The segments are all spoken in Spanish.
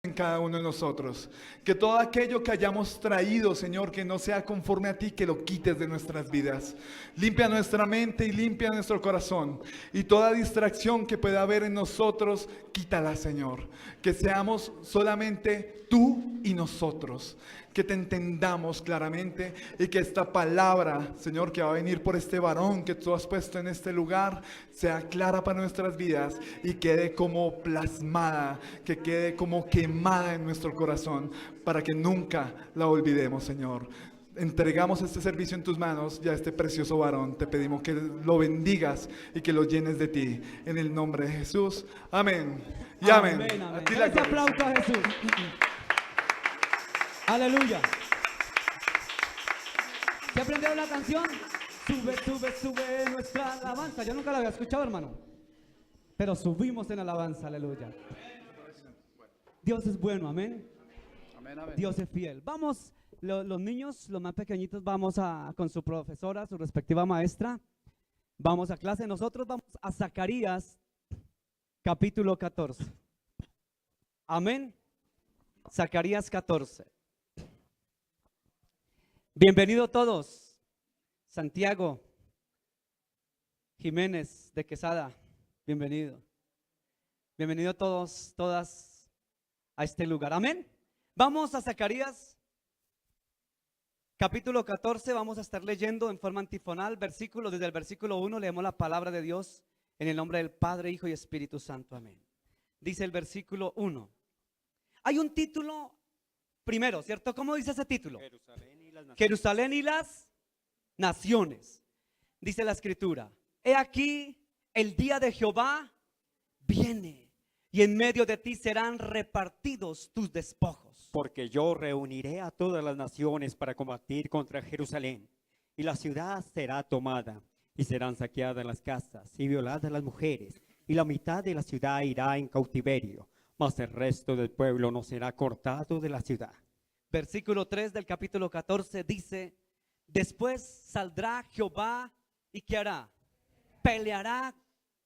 en cada uno de nosotros. Que todo aquello que hayamos traído, Señor, que no sea conforme a ti, que lo quites de nuestras vidas. Limpia nuestra mente y limpia nuestro corazón. Y toda distracción que pueda haber en nosotros, quítala, Señor. Que seamos solamente tú y nosotros. Que te entendamos claramente y que esta palabra, Señor, que va a venir por este varón que tú has puesto en este lugar, sea clara para nuestras vidas y quede como plasmada, que quede como quemada en nuestro corazón, para que nunca la olvidemos, Señor. Entregamos este servicio en tus manos y a este precioso varón te pedimos que lo bendigas y que lo llenes de ti. En el nombre de Jesús. Amén. Y amén. Amén, A amén. ti la Ese gloria. aplauso a Jesús. Aleluya. ¿Se aprendió la canción? Sube, sube, sube nuestra alabanza. Yo nunca la había escuchado, hermano. Pero subimos en alabanza, aleluya. Dios es bueno, amén. Amén, amén. Dios es fiel. Vamos, los niños, los más pequeñitos, vamos con su profesora, su respectiva maestra. Vamos a clase. Nosotros vamos a Zacarías, capítulo 14. Amén. Zacarías 14. Bienvenido todos. Santiago Jiménez de Quesada, bienvenido. Bienvenido todos, todas a este lugar. Amén. Vamos a Zacarías, capítulo 14. Vamos a estar leyendo en forma antifonal versículos. Desde el versículo 1 leemos la palabra de Dios en el nombre del Padre, Hijo y Espíritu Santo. Amén. Dice el versículo 1. Hay un título primero, ¿cierto? ¿Cómo dice ese título? Jerusalén y las naciones. Dice la escritura: he aquí, el día de Jehová viene, y en medio de ti serán repartidos tus despojos. Porque yo reuniré a todas las naciones para combatir contra Jerusalén, y la ciudad será tomada, y serán saqueadas las casas, y violadas las mujeres, y la mitad de la ciudad irá en cautiverio, mas el resto del pueblo no será cortado de la ciudad. Versículo 3 del capítulo 14 dice: después saldrá Jehová, ¿y qué hará? Peleará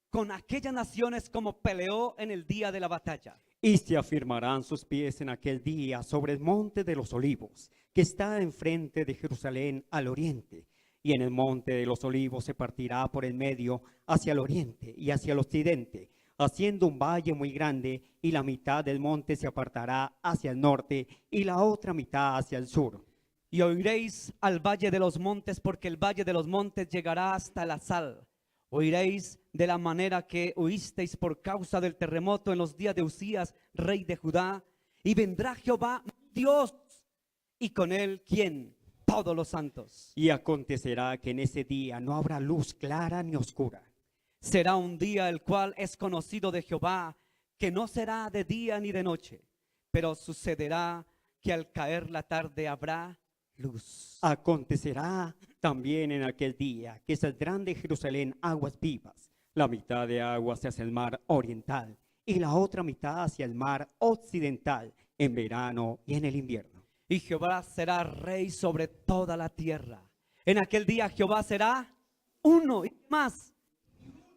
con aquellas naciones como peleó en el día de la batalla. Y se afirmarán sus pies en aquel día sobre el monte de los olivos, que está enfrente de Jerusalén al oriente. Y en el monte de los olivos se partirá por el medio hacia el oriente y hacia el occidente, haciendo un valle muy grande, y la mitad del monte se apartará hacia el norte y la otra mitad hacia el sur. Y oiréis al valle de los montes, porque el valle de los montes llegará hasta la sal. Oiréis de la manera que oísteis por causa del terremoto en los días de Usías, rey de Judá. Y vendrá Jehová Dios, y con él, ¿quién? Todos los santos. Y acontecerá que en ese día no habrá luz clara ni oscura. Será un día el cual es conocido de Jehová, que no será de día ni de noche, pero sucederá que al caer la tarde habrá luz. Acontecerá también en aquel día que saldrán de Jerusalén aguas vivas, la mitad de aguas hacia el mar oriental y la otra mitad hacia el mar occidental, en verano y en el invierno. Y Jehová será rey sobre toda la tierra. En aquel día Jehová será uno y más,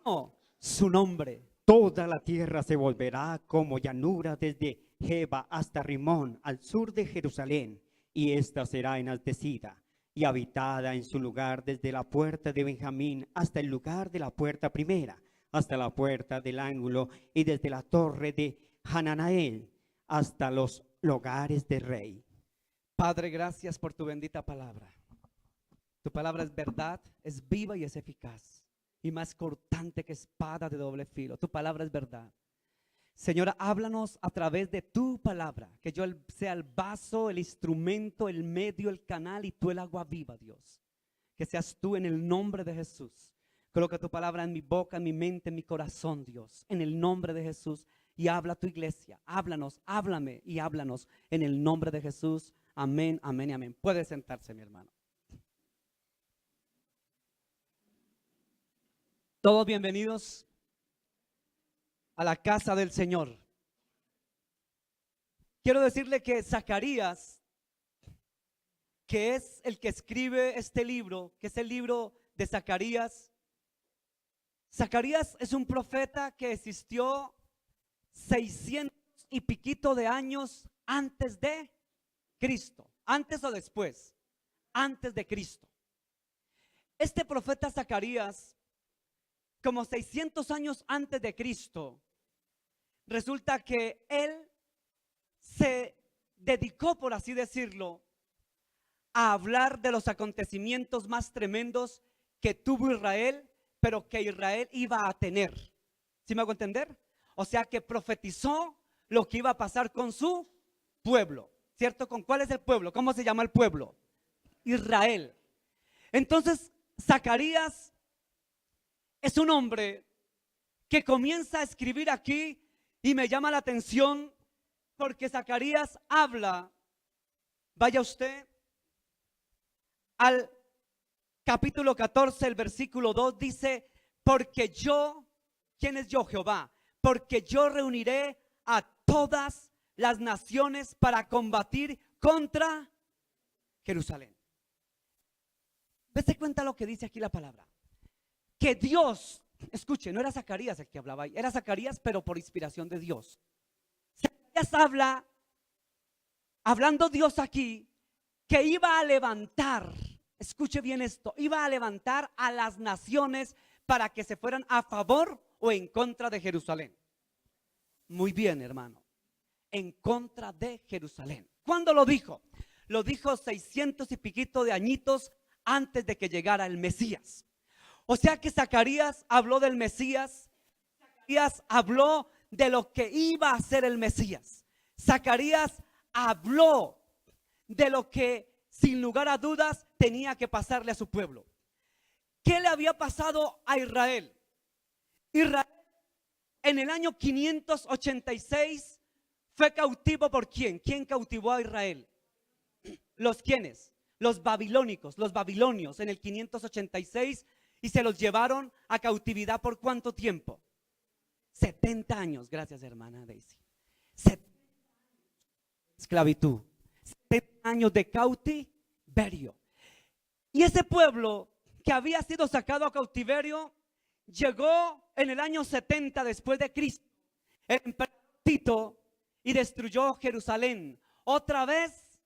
uno, su nombre. Toda la tierra se volverá como llanura desde Jeba hasta Rimón, al sur de Jerusalén, y ésta será enaltecida y habitada en su lugar desde la puerta de Benjamín hasta el lugar de la puerta primera, hasta la puerta del ángulo, y desde la torre de Hananael hasta los lugares del rey. Padre, gracias por tu bendita palabra. Tu palabra es verdad, es viva y es eficaz, y más cortante que espada de doble filo. Tu palabra es verdad. Señora, háblanos a través de tu palabra, que yo sea el vaso, el instrumento, el medio, el canal, y tú el agua viva, Dios. Que seas tú, en el nombre de Jesús. Coloca tu palabra en mi boca, en mi mente, en mi corazón, Dios, en el nombre de Jesús. Y habla a tu iglesia, háblanos, háblame y háblanos en el nombre de Jesús. Amén, amén y amén. Puede sentarse, mi hermano. Todos bienvenidos a la casa del Señor. Quiero decirle que Zacarías, que es el que escribe este libro, que es el libro de Zacarías. Zacarías es un profeta que existió 600 y piquito de años antes de Cristo. ¿Antes o después? Antes de Cristo. Este profeta Zacarías, como 600 años antes de Cristo, resulta que él se dedicó, por así decirlo, a hablar de los acontecimientos más tremendos que tuvo Israel, pero que Israel iba a tener. ¿Sí me hago entender? O sea que profetizó lo que iba a pasar con su pueblo, ¿cierto? ¿Con cuál es el pueblo? ¿Cómo se llama el pueblo? Israel. Entonces, Zacarías es un hombre que comienza a escribir aquí y me llama la atención porque Zacarías habla, vaya usted al capítulo 14, el versículo 2 dice, porque yo, ¿quién es yo? Jehová, porque yo reuniré a todas las naciones para combatir contra Jerusalén. Dese cuenta lo que dice aquí la palabra, que Dios, escuche, no era Zacarías el que hablaba ahí, era Zacarías pero por inspiración de Dios. Zacarías habla, hablando Dios aquí, que iba a levantar, escuche bien esto, iba a levantar a las naciones para que se fueran a favor o en contra de Jerusalén. Muy bien, hermano, en contra de Jerusalén. ¿Cuándo lo dijo? Lo dijo 600 y piquito de añitos antes de que llegara el Mesías. O sea que Zacarías habló del Mesías, Zacarías habló de lo que iba a ser el Mesías. Zacarías habló de lo que sin lugar a dudas tenía que pasarle a su pueblo. ¿Qué le había pasado a Israel? Israel en el año 586 fue cautivo por ¿quién? ¿Quién cautivó a Israel? ¿Los quiénes? Los babilónicos, los babilonios en el 586 y se los llevaron a cautividad ¿por cuánto tiempo? 70 años, gracias hermana Daisy. 70 esclavitud, 70 años de cautiverio. Y ese pueblo que había sido sacado a cautiverio llegó en el año 70 después de Cristo, el emperador Tito, y destruyó Jerusalén. Otra vez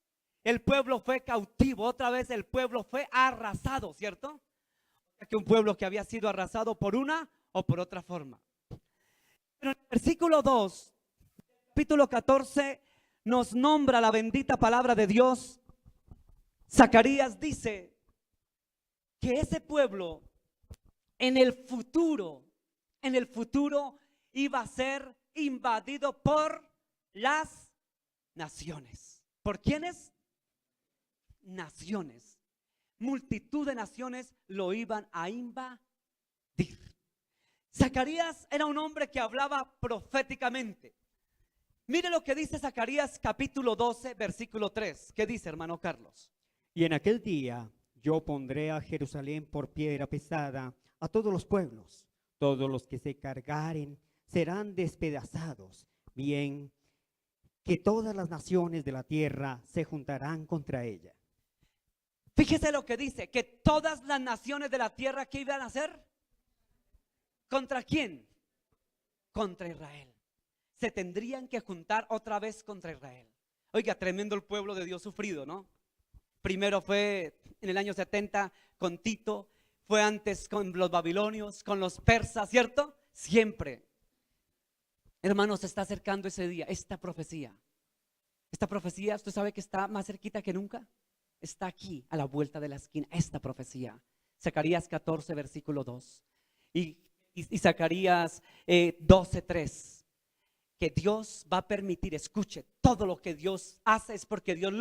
el pueblo fue cautivo, otra vez el pueblo fue arrasado, ¿cierto? Que un pueblo que había sido arrasado por una o por otra forma. Pero en el versículo 2, capítulo 14, nos nombra la bendita palabra de Dios. Zacarías dice que ese pueblo en el futuro iba a ser invadido por las naciones. ¿Por quiénes? Naciones. Multitud de naciones lo iban a invadir. Zacarías era un hombre que hablaba proféticamente. Mire lo que dice Zacarías capítulo 12, versículo 3. ¿Qué dice, hermano Carlos? Y en aquel día yo pondré a Jerusalén por piedra pesada a todos los pueblos. Todos los que se cargaren serán despedazados. Bien, que todas las naciones de la tierra se juntarán contra ella. Fíjese lo que dice, que todas las naciones de la tierra, ¿qué iban a hacer? ¿Contra quién? Contra Israel. Se tendrían que juntar otra vez contra Israel. Oiga, tremendo el pueblo de Dios sufrido, ¿no? Primero fue en el año 70 con Tito, fue antes con los babilonios, con los persas, ¿cierto? Siempre. Hermanos, se está acercando ese día, esta profecía, usted sabe que está más cerquita que nunca. Está aquí, a la vuelta de la esquina, esta profecía. Zacarías 14, versículo 2. Y Zacarías 12, 3. Que Dios va a permitir, escuche, todo lo que Dios hace es porque Dios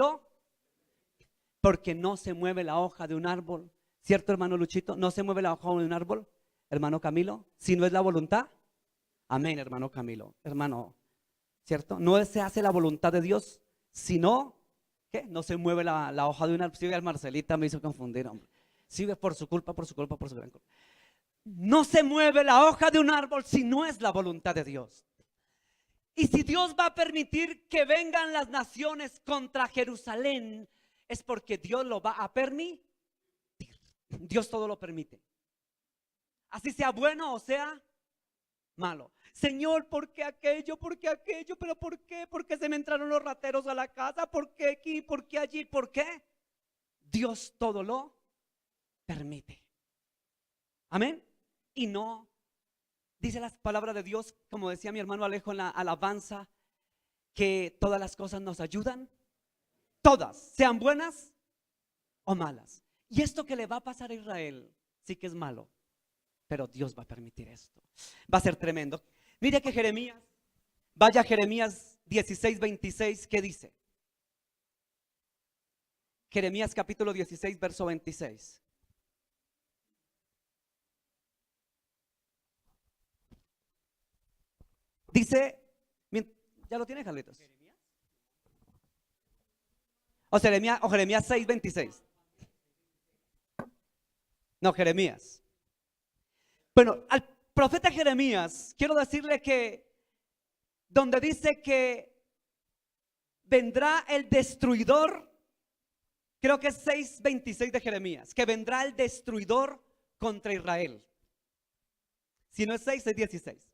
porque no se mueve la hoja de un árbol. ¿Cierto, hermano Luchito? No se mueve la hoja de un árbol, hermano Camilo, si no es la voluntad. Amén, hermano Camilo, hermano, ¿cierto? No se hace la voluntad de Dios, sino ¿qué? No se mueve la hoja de un árbol. Sí, el Marcelita me hizo confundir, hombre. Sí, por su culpa, por su gran culpa. No se mueve la hoja de un árbol si no es la voluntad de Dios. Y si Dios va a permitir que vengan las naciones contra Jerusalén, es porque Dios lo va a permitir. Dios todo lo permite. Así sea bueno o sea malo. Señor, ¿por qué aquello? ¿Por qué aquello? ¿Pero por qué? ¿Por qué se me entraron los rateros a la casa? ¿Por qué aquí? ¿Por qué allí? ¿Por qué? Dios todo lo permite. Amén. Y no, dice las palabras de Dios, como decía mi hermano Alejo en la alabanza, que todas las cosas nos ayudan. Todas, sean buenas o malas. Y esto que le va a pasar a Israel, sí que es malo, pero Dios va a permitir esto. Va a ser tremendo. Mire que Jeremías, vaya a Jeremías 16:26, ¿qué dice? Jeremías capítulo 16, verso 26. Dice, ¿ya lo tiene, Carlitos? O Jeremías 6:26. No, Jeremías. Bueno, al profeta Jeremías, quiero decirle que donde dice que vendrá el destruidor, creo que es 6:26 de Jeremías, que vendrá el destruidor contra Israel. Si no es 6, es 16.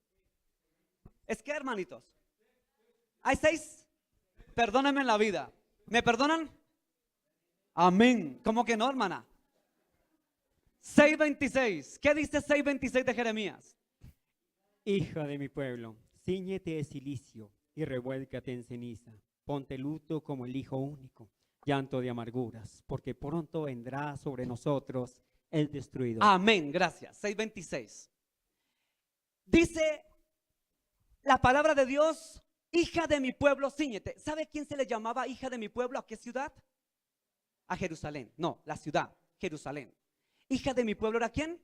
¿Es que, hermanitos? ¿Hay 6? Perdónenme la vida. ¿Me perdonan? Amén. ¿Cómo que no, hermana? 6:26. ¿Qué dice 6:26 de Jeremías? Hija de mi pueblo, cíñete de cilicio y revuélcate en ceniza. Ponte luto como el hijo único, llanto de amarguras, porque pronto vendrá sobre nosotros el destruidor. Amén, gracias. 6:26. Dice la palabra de Dios, hija de mi pueblo, cíñete. ¿Sabe quién se le llamaba hija de mi pueblo? ¿A qué ciudad? A Jerusalén. No, la ciudad, Jerusalén. Hija de mi pueblo, ¿era quién?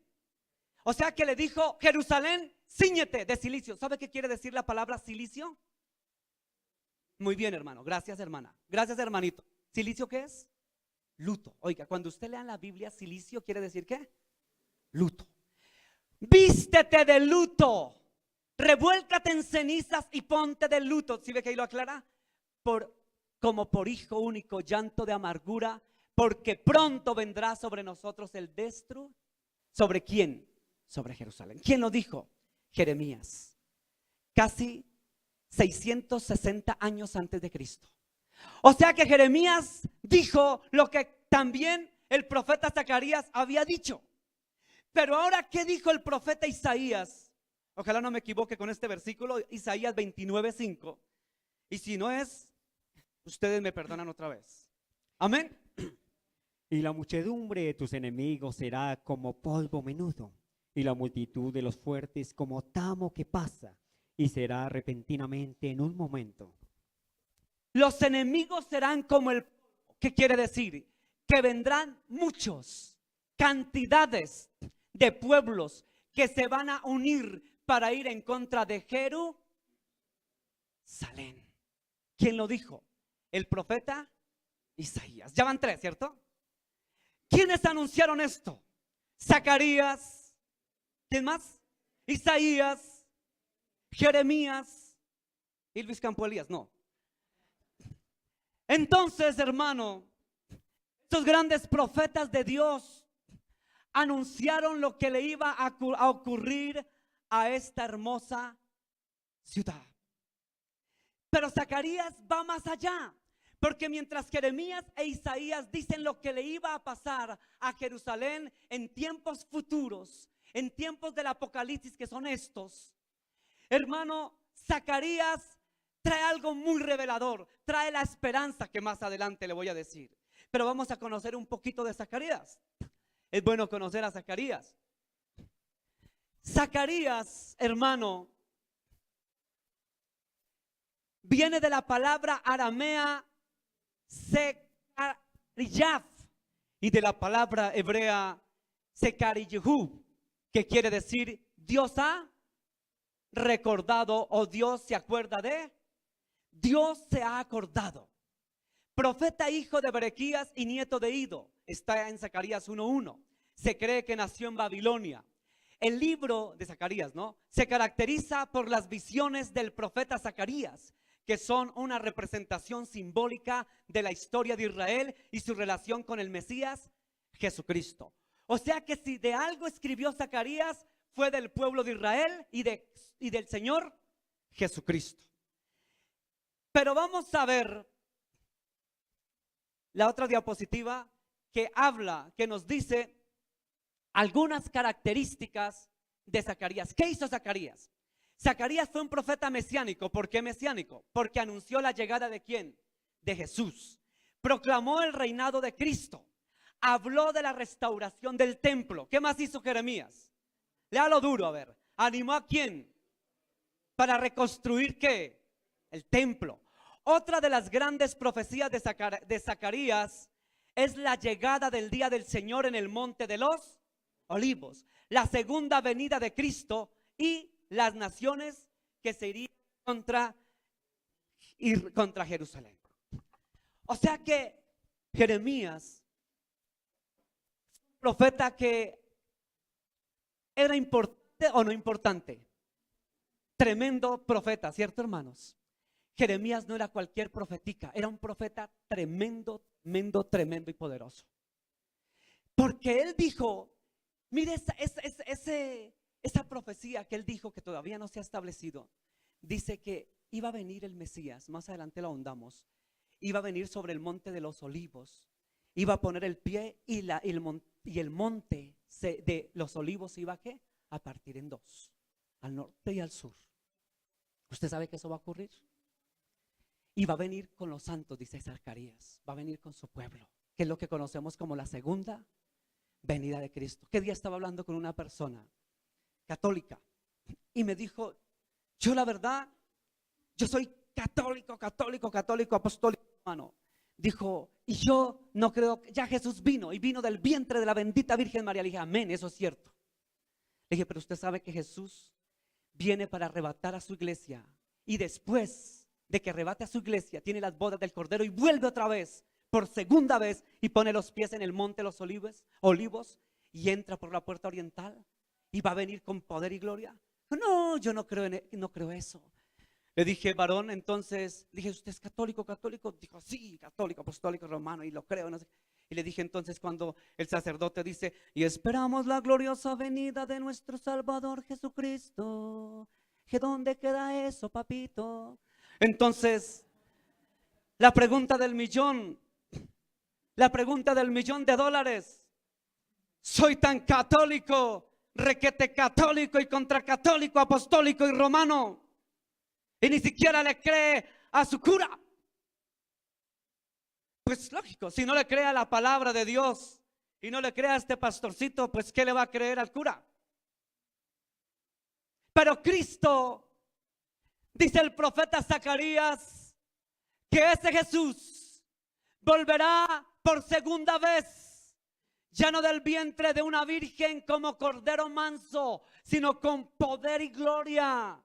O sea que le dijo, Jerusalén, cíñete de cilicio. ¿Sabe qué quiere decir la palabra cilicio? Muy bien, hermano. Gracias, hermana. Gracias, hermanito. ¿Cilicio qué es? Luto. Oiga, cuando usted lea en la Biblia, cilicio quiere decir ¿qué? Luto. Vístete de luto. Revuélcate en cenizas y ponte de luto. ¿Sí ve que ahí lo aclara? Como por hijo único, llanto de amargura, porque pronto vendrá sobre nosotros el destructor. ¿Sobre quién? Sobre Jerusalén. ¿Quién lo dijo? Jeremías. Casi 660 años antes de Cristo. O sea que Jeremías dijo lo que también el profeta Zacarías había dicho. Pero ahora, ¿qué dijo el profeta Isaías? Ojalá no me equivoque con este versículo, Isaías 29:5. Y si no es, ustedes me perdonan otra vez. Amén. Y la muchedumbre de tus enemigos será como polvo menudo, y la multitud de los fuertes como tamo que pasa, y será repentinamente en un momento. Los enemigos serán como el... ¿Qué quiere decir? Que vendrán muchos, cantidades de pueblos que se van a unir para ir en contra de Jerusalén. ¿Quién lo dijo? El profeta Isaías. Ya van 3, ¿cierto? ¿Quiénes anunciaron esto? Zacarías. ¿Quién más? Isaías, Jeremías y Luis Campo Elías. No. Entonces, hermano, estos grandes profetas de Dios anunciaron lo que le iba a ocurrir a esta hermosa ciudad. Pero Zacarías va más allá, porque mientras Jeremías e Isaías dicen lo que le iba a pasar a Jerusalén en tiempos futuros, en tiempos del Apocalipsis que son estos, hermano, Zacarías trae algo muy revelador, trae la esperanza que más adelante le voy a decir. Pero vamos a conocer un poquito de Zacarías. Es bueno conocer a Zacarías. Zacarías, hermano, viene de la palabra aramea Secariyaf y de la palabra hebrea Sekariyehu, que quiere decir Dios ha recordado o Dios se acuerda de. Dios se ha acordado. Profeta, hijo de Berequías y nieto de Ido. Está en Zacarías 1:1. Se cree que nació en Babilonia. El libro de Zacarías, ¿no?, se caracteriza por las visiones del profeta Zacarías, que son una representación simbólica de la historia de Israel y su relación con el Mesías Jesucristo. O sea que si de algo escribió Zacarías fue del pueblo de Israel y del Señor Jesucristo. Pero vamos a ver la otra diapositiva que habla, que nos dice algunas características de Zacarías. ¿Qué hizo Zacarías? Zacarías fue un profeta mesiánico. ¿Por qué mesiánico? Porque anunció la llegada ¿de quién? De Jesús. Proclamó el reinado de Cristo. Habló de la restauración del templo. ¿Qué más hizo Jeremías? Léalo duro, a ver. ¿Animó a quién? Para reconstruir ¿qué? El templo. Otra de las grandes profecías de Zacarías es la llegada del día del Señor en el monte de los Olivos, la segunda venida de Cristo y las naciones que se irían contra Jerusalén. O sea que Jeremías, profeta que era importante o no importante, tremendo profeta, ¿cierto, hermanos? Jeremías no era cualquier profetica, era un profeta tremendo, tremendo, tremendo y poderoso. Porque él dijo, mire esa profecía que él dijo que todavía no se ha establecido. Dice que iba a venir el Mesías, más adelante lo ahondamos. Iba a venir sobre el monte de los Olivos. Iba a poner el pie y el monte de los Olivos iba ¿qué? A partir en dos, al norte y al sur. ¿Usted sabe que eso va a ocurrir? Y va a venir con los santos, dice Zacarías. Va a venir con su pueblo, que es lo que conocemos como la segunda venida de Cristo. ¿Qué día estaba hablando con una persona católica? Y me dijo, yo la verdad, yo soy católico, apostólico, hermano. Dijo, y yo no creo, ya Jesús vino y vino del vientre de la bendita Virgen María. Le dije, amén, eso es cierto. Le dije, pero usted sabe que Jesús viene para arrebatar a su iglesia y después de que arrebate a su iglesia tiene las bodas del Cordero y vuelve otra vez, por segunda vez, y pone los pies en el monte de los olivos y entra por la puerta oriental y va a venir con poder y gloria. No, yo no creo eso. Le dije, varón, entonces, dije, ¿usted es católico? Dijo, sí, católico, apostólico, romano, y lo creo, no sé. Y le dije entonces cuando el sacerdote dice, y esperamos la gloriosa venida de nuestro Salvador Jesucristo, ¿que dónde queda eso, papito? Entonces, la pregunta del millón de dólares, soy tan católico, requete católico y contracatólico, apostólico y romano, y ni siquiera le cree a su cura. Pues lógico, si no le cree a la palabra de Dios y no le cree a este pastorcito, pues ¿qué le va a creer al cura? Pero Cristo, dice el profeta Zacarías, que ese Jesús volverá por segunda vez, ya no del vientre de una virgen como cordero manso, sino con poder y gloria,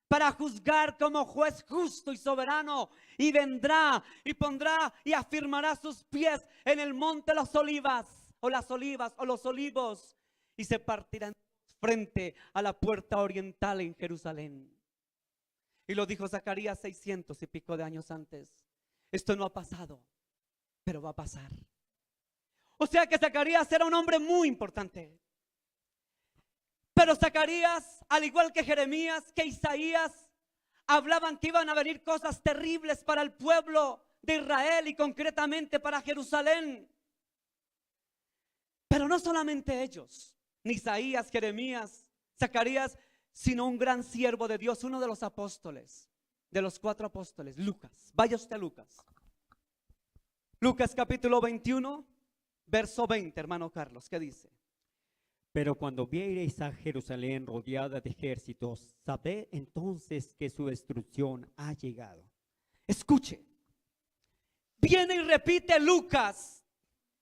para juzgar como juez justo y soberano, y vendrá y pondrá y afirmará sus pies en el monte de las olivas o los olivos, y se partirán frente a la puerta oriental en Jerusalén. Y lo dijo Zacarías 600 y pico de años antes. Esto no ha pasado, pero va a pasar. O sea que Zacarías era un hombre muy importante. Pero Zacarías, al igual que Jeremías, que Isaías, hablaban que iban a venir cosas terribles para el pueblo de Israel y concretamente para Jerusalén. Pero no solamente ellos, ni Isaías, Jeremías, Zacarías, sino un gran siervo de Dios, uno de los apóstoles, de los 4 apóstoles, Lucas. Vaya usted a Lucas. Lucas capítulo 21, verso 20, hermano Carlos, ¿qué dice? Pero cuando viereis a Jerusalén rodeada de ejércitos, sabed entonces que su destrucción ha llegado. Escuche, viene y repite Lucas.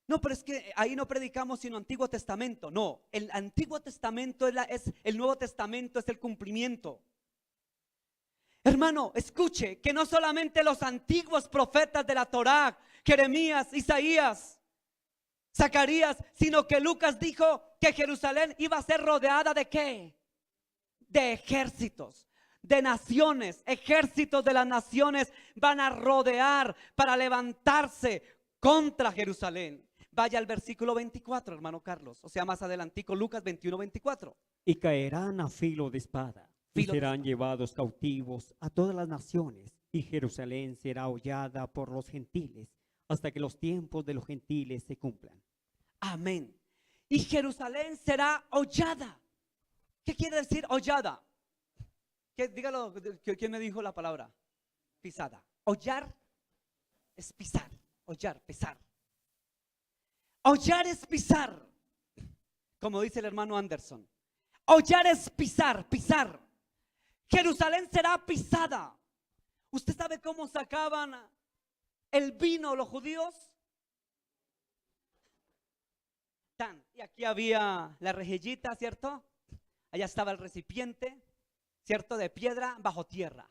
No, pero es que ahí no predicamos sino Antiguo Testamento. No, el Antiguo Testamento es el Nuevo Testamento, es el cumplimiento. Hermano, escuche que no solamente los antiguos profetas de la Torá, Jeremías, Isaías, Zacarías, sino que Lucas dijo que Jerusalén iba a ser rodeada ¿de qué? De ejércitos, de naciones. Ejércitos de las naciones van a rodear para levantarse contra Jerusalén. Vaya al versículo 24, hermano Carlos, o sea, más adelantico, Lucas 21, 24. y caerán a filo de espada, y Filo de serán espada. llevados cautivos a todas las naciones, y Jerusalén será hollada por los gentiles, hasta que los tiempos de los gentiles se cumplan. Amén. Y Jerusalén será hollada. ¿Qué quiere decir hollada? Dígalo, ¿quién me dijo la palabra? Pisada. Hollar es pisar. Hollar, pisar. Hollar es pisar. Como dice el hermano Anderson. Hollar es pisar, pisar. Jerusalén será pisada. ¿Usted sabe cómo sacaban el vino los judíos? Y aquí había la rejillita, ¿cierto? Allá estaba el recipiente, ¿cierto? De piedra bajo tierra.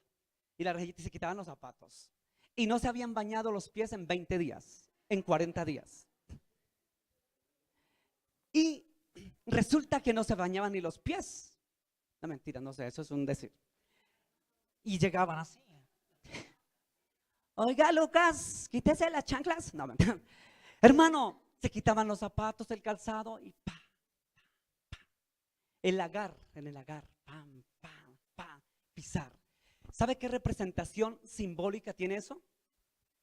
Y la rejillita, se quitaban los zapatos. Y no se habían bañado los pies en 20 días, en 40 días. Y resulta que no se bañaban ni los pies. No, mentira, no sé, eso es un decir. Y llegaban así. Oiga, Lucas, quítese las chanclas. No, mentira. Hermano, se quitaban los zapatos, el calzado y pa, pa. En el lagar, pam, pam, pam, pisar. ¿Sabe qué representación simbólica tiene eso?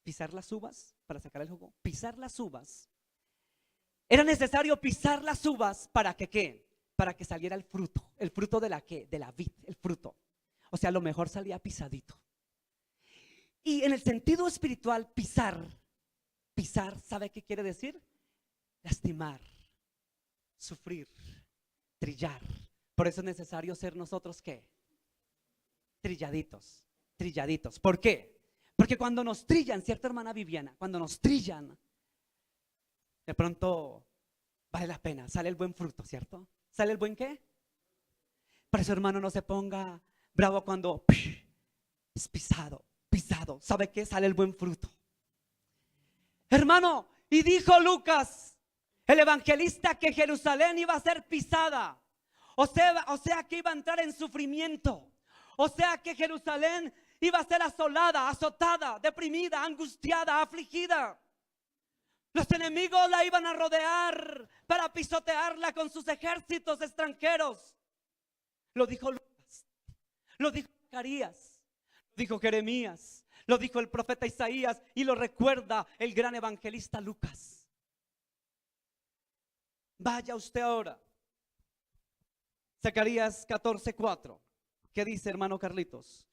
Pisar las uvas para sacar el jugo. Pisar las uvas. Era necesario pisar las uvas para que ¿qué? Para que saliera el fruto. ¿El fruto de la qué? De la vid, el fruto. O sea, a lo mejor salía pisadito. Y en el sentido espiritual, pisar, ¿sabe qué quiere decir? Lastimar, sufrir, trillar. Por eso es necesario ser nosotros ¿qué? Trilladitos, trilladitos. ¿Por qué? Porque cuando nos trillan, ¿cierto, hermana Viviana? Cuando nos trillan, de pronto vale la pena, sale el buen fruto, ¿cierto? ¿Sale el buen qué? Por eso, hermano, no se ponga bravo cuando es pisado. ¿Sabe qué? Sale el buen fruto. Hermano, y dijo Lucas, el evangelista, que Jerusalén iba a ser pisada. O sea que iba a entrar en sufrimiento. O sea que Jerusalén iba a ser asolada, azotada, deprimida, angustiada, afligida. Los enemigos la iban a rodear para pisotearla con sus ejércitos extranjeros. Lo dijo Lucas, lo dijo Zacarías, lo dijo Jeremías, lo dijo el profeta Isaías y lo recuerda el gran evangelista Lucas. Vaya usted ahora. Zacarías 14:4. ¿Qué dice, hermano Carlitos?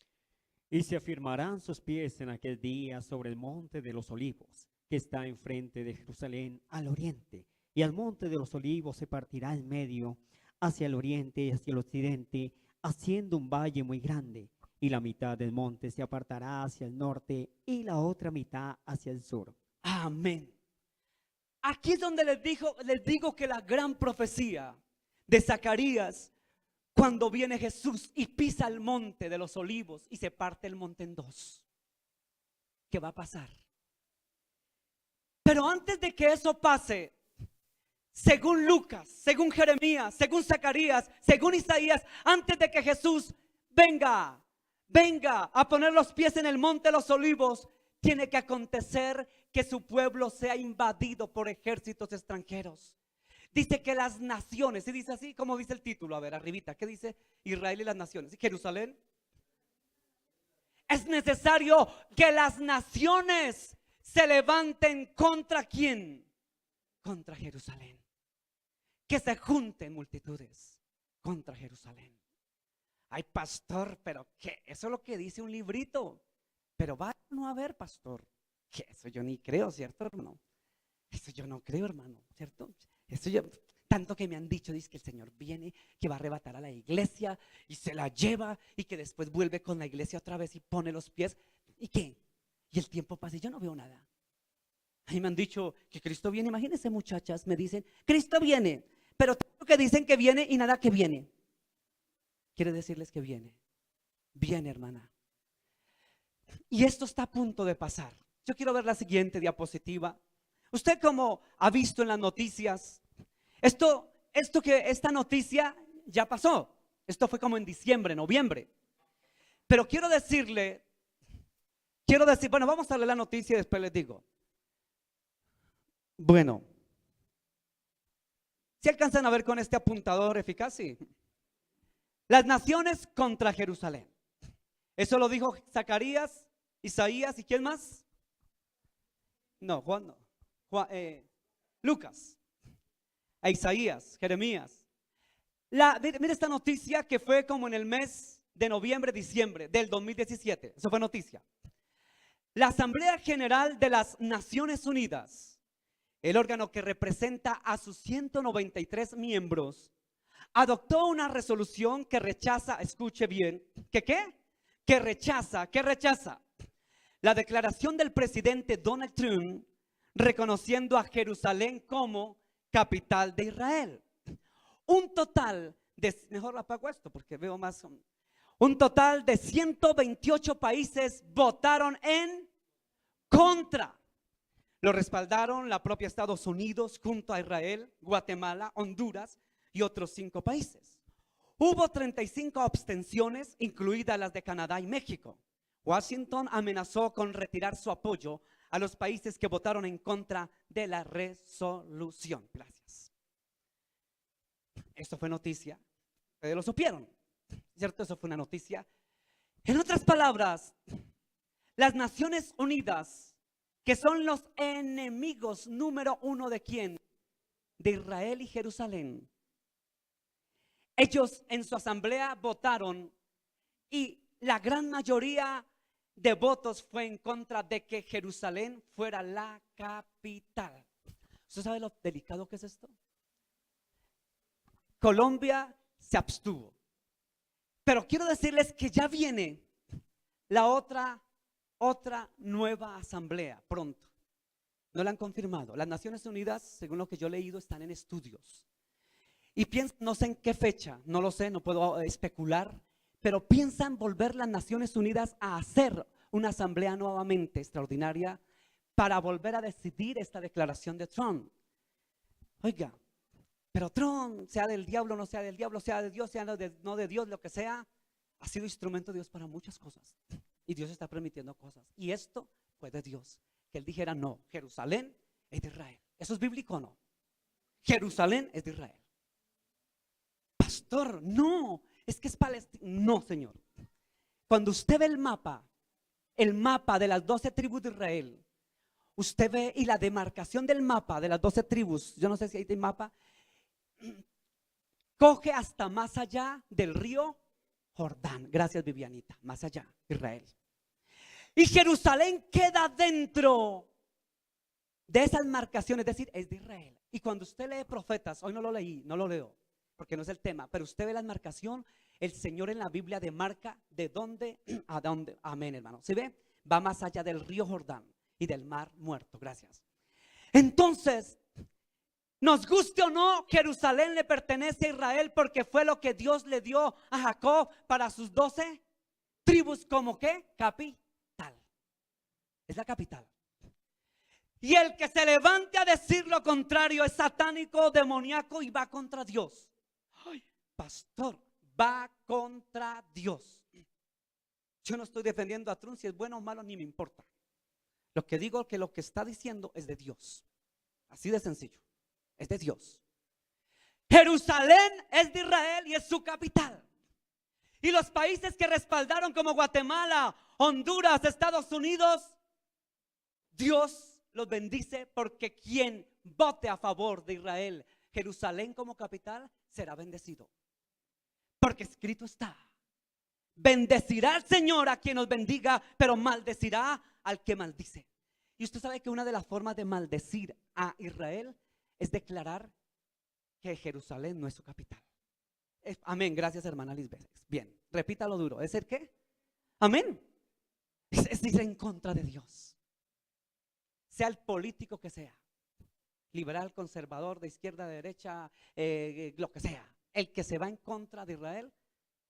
Y se afirmarán sus pies en aquel día sobre el monte de los olivos, que está enfrente de Jerusalén al oriente. Y al monte de los olivos se partirá en medio, hacia el oriente y hacia el occidente, haciendo un valle muy grande. Y la mitad del monte se apartará hacia el norte y la otra mitad hacia el sur. Amén. Aquí es donde les digo que la gran profecía de Zacarías, cuando viene Jesús y pisa el monte de los olivos y se parte el monte en dos, ¿qué va a pasar? Pero antes de que eso pase, según Lucas, según Jeremías, según Zacarías, según Isaías, antes de que Jesús venga a poner los pies en el monte de los olivos, tiene que acontecer que su pueblo sea invadido por ejércitos extranjeros. Dice que las naciones, y dice así como dice el título, a ver, arribita, ¿qué dice? Israel y las naciones. ¿Y Jerusalén? Es necesario que las naciones se levanten contra ¿quién? Contra Jerusalén. Que se junten multitudes contra Jerusalén. Ay, pastor, pero ¿qué? Eso es lo que dice un librito. Pero va no a ver, pastor. Que eso yo ni creo, ¿cierto, hermano? Eso yo no creo, hermano, ¿cierto? Eso yo, tanto que me han dicho, dice que el Señor viene, que va a arrebatar a la iglesia y se la lleva y que después vuelve con la iglesia otra vez y pone los pies. ¿Y qué? Y el tiempo pasa y yo no veo nada. A mí me han dicho que Cristo viene. Imagínense, muchachas, me dicen, Cristo viene, pero tanto que dicen que viene y nada que viene. Quiere decirles que viene. Viene, hermana. Y esto está a punto de pasar. Yo quiero ver la siguiente diapositiva. Usted, como ha visto en las noticias, esta noticia ya pasó. Esto fue como en diciembre, noviembre. Pero quiero decir, bueno, vamos a leer la noticia y después les digo. Bueno, ¿si alcanzan a ver con este apuntador eficaz? Sí. Las naciones contra Jerusalén. Eso lo dijo Zacarías, Isaías y ¿quién más? No, Juan no. Lucas, a Isaías, Jeremías. Mira esta noticia que fue como en el mes de noviembre, diciembre del 2017. Eso fue noticia. La Asamblea General de las Naciones Unidas, el órgano que representa a sus 193 miembros, adoptó una resolución que rechaza, escuche bien, ¿que qué? Que rechaza la declaración del presidente Donald Trump reconociendo a Jerusalén como capital de Israel. Un total de, mejor la apago esto porque veo más. Un total de 128 países votaron en contra. Lo respaldaron la propia Estados Unidos junto a Israel, Guatemala, Honduras y otros 5 países. Hubo 35 abstenciones, incluidas las de Canadá y México. Washington amenazó con retirar su apoyo a los países que votaron en contra de la resolución. Gracias. Esto fue noticia. Ustedes lo supieron, ¿cierto? Eso fue una noticia. En otras palabras, las Naciones Unidas, que son los enemigos número 1 de ¿quién? De Israel y Jerusalén. Ellos en su asamblea votaron y la gran mayoría de votos fue en contra de que Jerusalén fuera la capital. ¿Usted sabe lo delicado que es esto? Colombia se abstuvo. Pero quiero decirles que ya viene la otra nueva asamblea pronto. No la han confirmado. Las Naciones Unidas, según lo que yo he leído, están en estudios. Y piensan, no sé en qué fecha, no lo sé, no puedo especular, pero piensan volver las Naciones Unidas a hacer una asamblea nuevamente extraordinaria para volver a decidir esta declaración de Trump. Oiga, pero Trump, sea del diablo, no sea del diablo, sea de Dios, sea no de Dios, lo que sea, ha sido instrumento de Dios para muchas cosas. Y Dios está permitiendo cosas. Y esto fue de Dios. Que Él dijera, no, Jerusalén es de Israel. ¿Eso es bíblico o no? Jerusalén es de Israel. Pastor, no, es que es Palestina. No, Señor. Cuando usted ve el mapa de las 12 tribus de Israel, usted ve y la demarcación del mapa de las 12 tribus, yo no sé si hay mapa, coge hasta más allá del río Jordán. Gracias, Vivianita. Más allá, Israel. Y Jerusalén queda dentro de esas marcaciones, es decir, es de Israel. Y cuando usted lee profetas, hoy no lo leí, no lo leo, porque no es el tema, pero usted ve la marcación, el Señor en la Biblia demarca de dónde a dónde. Amén, hermano. ¿Sí ve? Va más allá del río Jordán y del mar muerto. Gracias. Entonces, nos guste o no, Jerusalén le pertenece a Israel porque fue lo que Dios le dio a Jacob para sus 12 tribus como ¿qué? Capital. Es la capital. Y el que se levante a decir lo contrario es satánico, demoníaco y va contra Dios. Ay, pastor, va contra Dios. Yo no estoy defendiendo a Trump, si es bueno o malo ni me importa. Lo que digo es que lo que está diciendo es de Dios. Así de sencillo. Es de Dios. Jerusalén es de Israel y es su capital. Y los países que respaldaron como Guatemala, Honduras, Estados Unidos, Dios los bendice porque quien vote a favor de Israel, Jerusalén como capital, será bendecido. Porque escrito está: bendecirá al Señor a quien nos bendiga, pero maldecirá al que maldice. Y usted sabe que una de las formas de maldecir a Israel es declarar que Jerusalén no es su capital. Amén, gracias hermana Lisbeth. Bien, repítalo duro. ¿Es el qué? Amén. Es ir en contra de Dios. Sea el político que sea, liberal, conservador, de izquierda, de derecha, lo que sea. El que se va en contra de Israel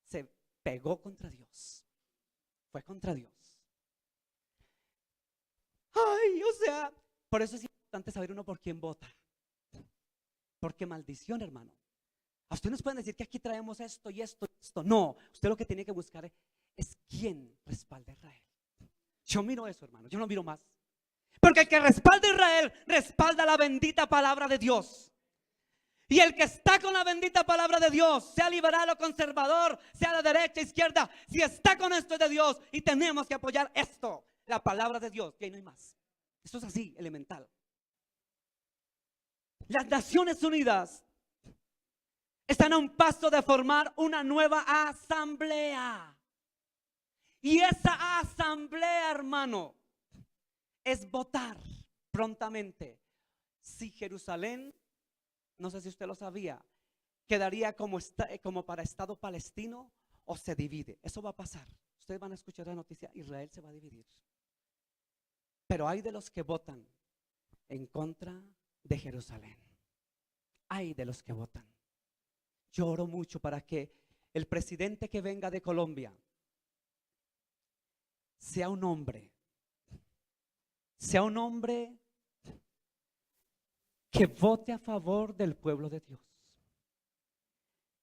se pegó contra Dios. Fue contra Dios. Ay, o sea, por eso es importante saber uno por quién vota. Porque maldición, hermano. A usted nos pueden decir que aquí traemos esto y esto y esto. No, usted lo que tiene que buscar es quién respalda a Israel. Yo miro eso, hermano, yo no miro más. Porque el que respalda a Israel respalda la bendita palabra de Dios. Y el que está con la bendita palabra de Dios, sea liberal o conservador, sea de derecha, izquierda, si está con esto es de Dios y tenemos que apoyar esto, la palabra de Dios, que no hay más. Esto es así, elemental. Las Naciones Unidas están a un paso de formar una nueva asamblea. Y esa asamblea, hermano, es votar prontamente si Jerusalén, no sé si usted lo sabía, quedaría como para Estado palestino o se divide. Eso va a pasar. Ustedes van a escuchar la noticia, Israel se va a dividir. Pero hay de los que votan en contra de Jerusalén. Hay de los que votan. Yo oro mucho para que el presidente que venga de Colombia sea un hombre que vote a favor del pueblo de Dios.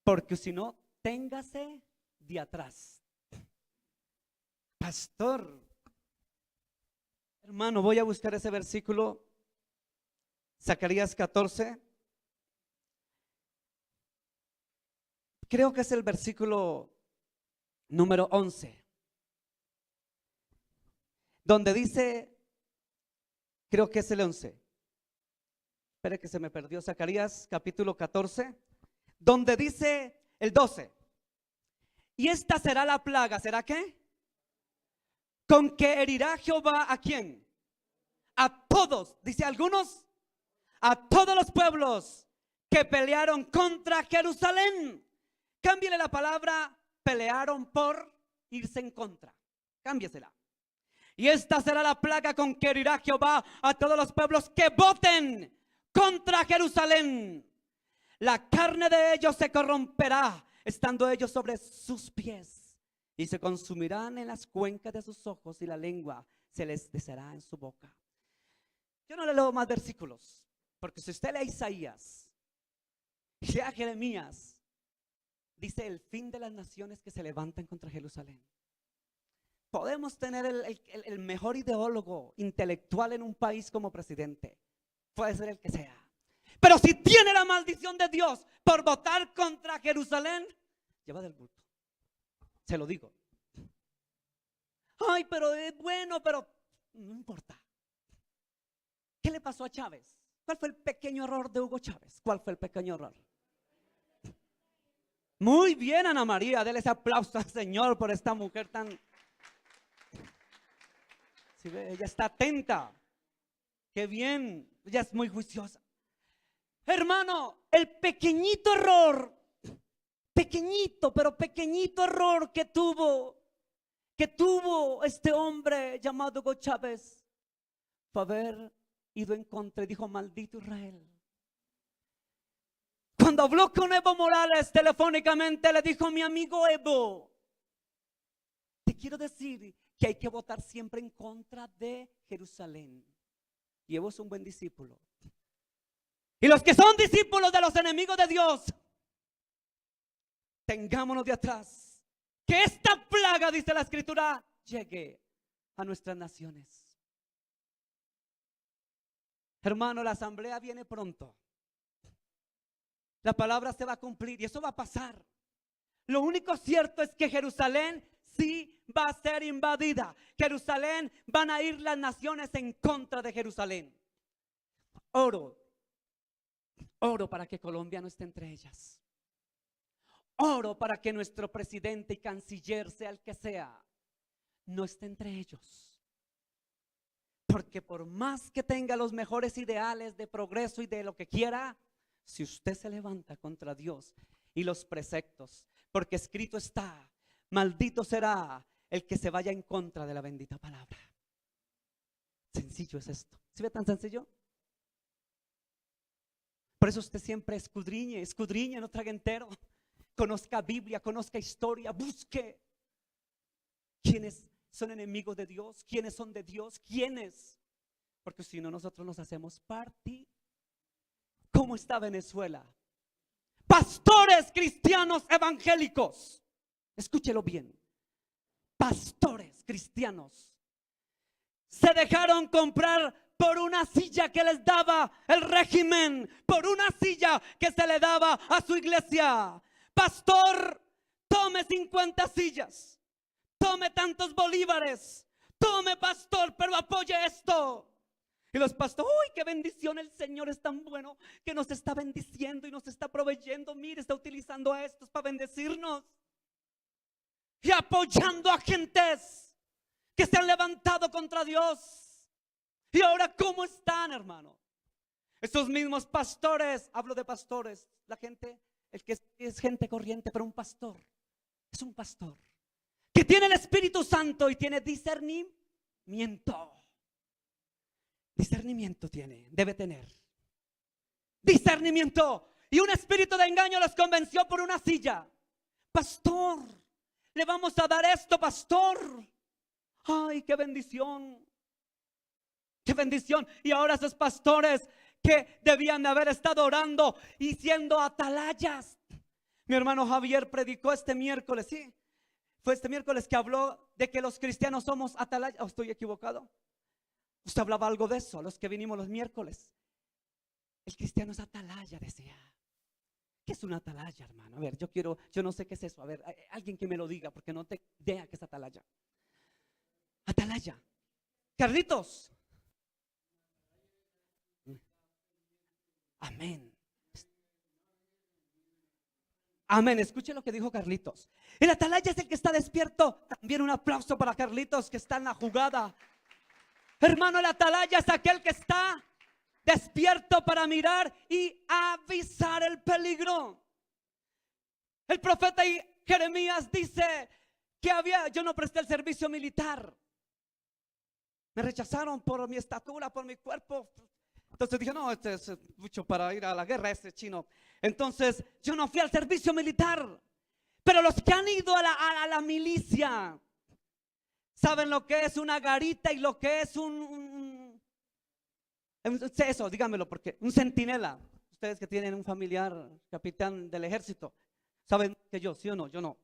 Porque si no, téngase de atrás. Pastor, hermano, voy a buscar ese versículo, Zacarías 14. Creo que es el versículo número 11, donde dice, creo que es el 11. Espere que se me perdió. Zacarías capítulo 14, donde dice el 12. Y esta será la plaga, ¿será qué? Con que herirá Jehová ¿a quién? A todos, dice algunos, a todos los pueblos que pelearon contra Jerusalén. Cámbiale la palabra pelearon por irse en contra. Cámbiesela. Y esta será la plaga con que herirá Jehová a todos los pueblos que voten contra Jerusalén. La carne de ellos se corromperá, estando ellos sobre sus pies, y se consumirán en las cuencas de sus ojos, y la lengua se les deshará en su boca. Yo no le leo más versículos, porque si usted lee Isaías y a Jeremías, dice el fin de las naciones que se levantan contra Jerusalén. Podemos tener el mejor ideólogo intelectual en un país como presidente, puede ser el que sea, pero si tiene la maldición de Dios por votar contra Jerusalén, lleva del bulto. Se lo digo. Ay, pero es bueno, pero no importa. ¿Qué le pasó a Chávez? ¿Cuál fue el pequeño error de Hugo Chávez? ¿Cuál fue el pequeño error? Muy bien, Ana María, déle ese aplauso al Señor por esta mujer tan... ¿Sí ve? Ella está atenta. Qué bien, ella es muy juiciosa. Hermano, el pequeñito error, pequeñito, pero pequeñito error que tuvo este hombre llamado Hugo Chávez fue haber ido en contra y dijo: maldito Israel. Cuando habló con Evo Morales telefónicamente, le dijo: mi amigo Evo, te quiero decir que hay que votar siempre en contra de Jerusalén. Y Evo es un buen discípulo. Y los que son discípulos de los enemigos de Dios, tengámonos de atrás. Que esta plaga, dice la Escritura, llegue a nuestras naciones. Hermano, la asamblea viene pronto. La palabra se va a cumplir y eso va a pasar. Lo único cierto es que Jerusalén sí va a ser invadida. Jerusalén, van a ir las naciones en contra de Jerusalén. Oro para que Colombia no esté entre ellas. Oro para que nuestro presidente y canciller, sea el que sea, no esté entre ellos. Porque por más que tenga los mejores ideales de progreso y de lo que quiera, si usted se levanta contra Dios y los preceptos, porque escrito está: maldito será el que se vaya en contra de la bendita palabra. Sencillo es esto. ¿Sí ve tan sencillo? Por eso usted siempre escudriñe, no trague entero. Conozca Biblia, conozca historia, busque quiénes son enemigos de Dios, quiénes son de Dios, quiénes. Porque si no, nosotros nos hacemos parte. ¿Cómo está Venezuela? Pastores cristianos evangélicos, escúchelo bien, pastores cristianos se dejaron comprar por una silla que les daba el régimen, por una silla que se le daba a su iglesia. Pastor, tome 50 sillas, tome tantos bolívares, tome pastor, pero apoye esto. Y los pastores, uy, qué bendición, el Señor es tan bueno que nos está bendiciendo y nos está proveyendo. Mire, está utilizando a estos para bendecirnos. Y apoyando a gentes que se han levantado contra Dios. Y ahora, ¿cómo están, hermano? Esos mismos pastores, hablo de pastores, la gente, el que es gente corriente, pero un pastor, es un pastor que tiene el Espíritu Santo y tiene discernimiento. Discernimiento debe tener. Discernimiento. Y un espíritu de engaño los convenció por una silla. Pastor, le vamos a dar esto, pastor. Ay, qué bendición. Qué bendición. Y ahora esos pastores que debían de haber estado orando y siendo atalayas. Mi hermano Javier predicó este miércoles, sí. Fue este miércoles que habló de que los cristianos somos atalayas. ¿O estoy equivocado? Usted hablaba algo de eso, los que vinimos los miércoles. El cristiano es atalaya, decía. ¿Qué es una atalaya, hermano? A ver, yo no sé qué es eso. A ver, alguien que me lo diga, porque no te idea qué es atalaya. Atalaya. Carlitos. Amén. Amén. Escuche lo que dijo Carlitos. El atalaya es el que está despierto. También un aplauso para Carlitos, que está en la jugada. Hermano, el atalaya es aquel que está despierto para mirar y avisar el peligro. El profeta Jeremías dice que yo no presté el servicio militar. Me rechazaron por mi estatura, por mi cuerpo. Entonces dije, no, este es mucho para ir a la guerra, ese chino. Entonces yo no fui al servicio militar. Pero los que han ido a la milicia saben lo que es una garita y lo que es eso, dígamelo, porque un centinela. Ustedes que tienen un familiar capitán del ejército saben que yo, ¿sí o no? Yo no.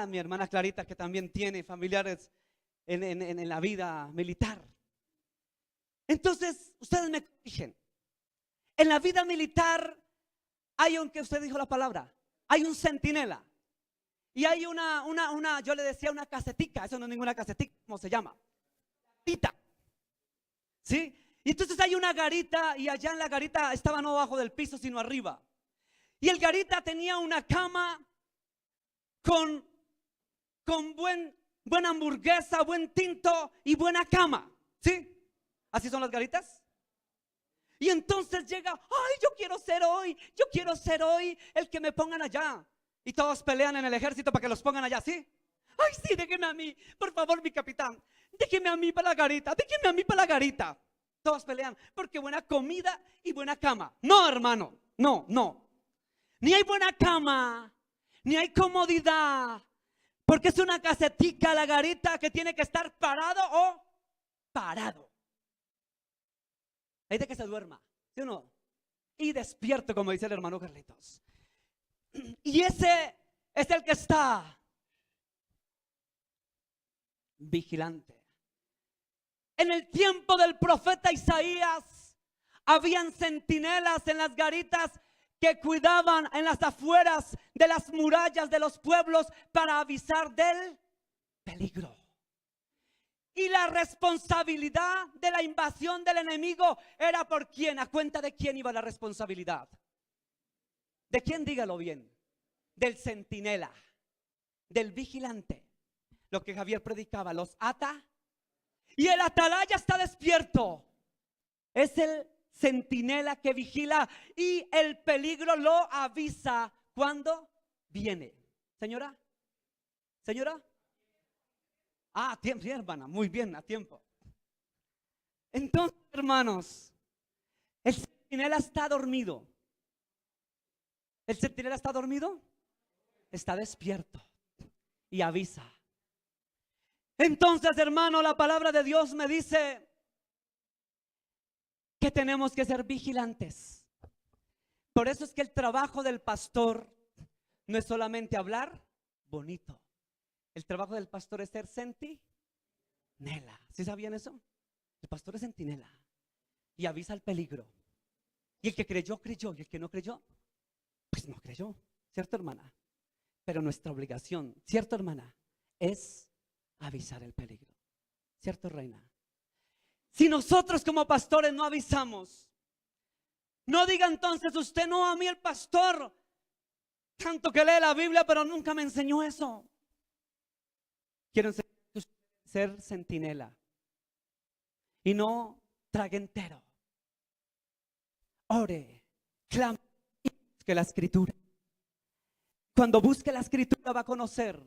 Mi hermana Clarita, que también tiene familiares en la vida militar. Entonces, ustedes me corrigen. En la vida militar hay un, que usted dijo la palabra, hay un centinela. Y hay yo le decía una casetica, eso no es ninguna casetica, ¿cómo se llama? Garita. ¿Sí? Y entonces hay una garita y allá en la garita estaba no abajo del piso sino arriba. Y el garita tenía una cama con buena hamburguesa, buen tinto y buena cama. ¿Sí? ¿Así son las garitas? Y entonces llega, ay, yo quiero ser hoy el que me pongan allá. Y todos pelean en el ejército para que los pongan allá, ¿sí? Ay, sí, déjeme a mí, por favor, mi capitán. Déjeme a mí para la garita, déjeme a mí para la garita. Todos pelean porque buena comida y buena cama. No, hermano, no. Ni hay buena cama, ni hay comodidad. Porque es una casetica la garita que tiene que estar parado o parado. Hay de que se duerma, ¿sí o no? Y despierto, como dice el hermano Carlitos. Y ese es el que está vigilante. En el tiempo del profeta Isaías habían centinelas en las garitas que cuidaban en las afueras de las murallas de los pueblos para avisar del peligro. Y la responsabilidad de la invasión del enemigo era por quién, a cuenta de quién iba la responsabilidad. ¿De quién? Dígalo bien. Del centinela, del vigilante. Lo que Javier predicaba, los ata. Y el atalaya está despierto. Es el centinela que vigila y el peligro lo avisa cuando viene. Señora. A tiempo, sí, hermana, muy bien, a tiempo. Entonces, hermanos, el centinela está dormido. ¿El centinela está dormido? Está despierto y avisa. Entonces, hermano, la palabra de Dios me dice que tenemos que ser vigilantes. Por eso es que el trabajo del pastor no es solamente hablar bonito. El trabajo del pastor es ser centinela. ¿Sí sabían eso? El pastor es centinela. y avisa el peligro. Y el que creyó, creyó, y el que no creyó, pues no creyó, ¿cierto, hermana? Pero nuestra obligación, ¿cierto, hermana? Es avisar el peligro, ¿cierto, reina? Si nosotros como pastores no avisamos, no diga entonces usted: no, a mí el pastor, tanto que lee la Biblia, pero nunca me enseñó eso. Quiero enseñar a usted a ser centinela y no trague entero. Ore, clame y busque la escritura. Cuando busque la escritura va a conocer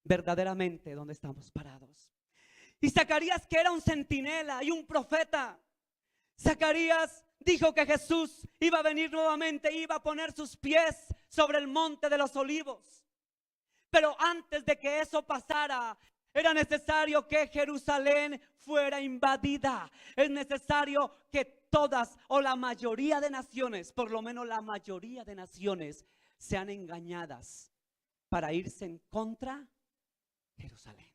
verdaderamente dónde estamos parados. Y Zacarías, que era un centinela y un profeta, Zacarías dijo que Jesús iba a venir nuevamente, iba a poner sus pies sobre el monte de los olivos. Pero antes de que eso pasara, era necesario que Jerusalén fuera invadida. Es necesario que todas o la mayoría de naciones, por lo menos la mayoría de naciones, sean engañadas para irse en contra de Jerusalén.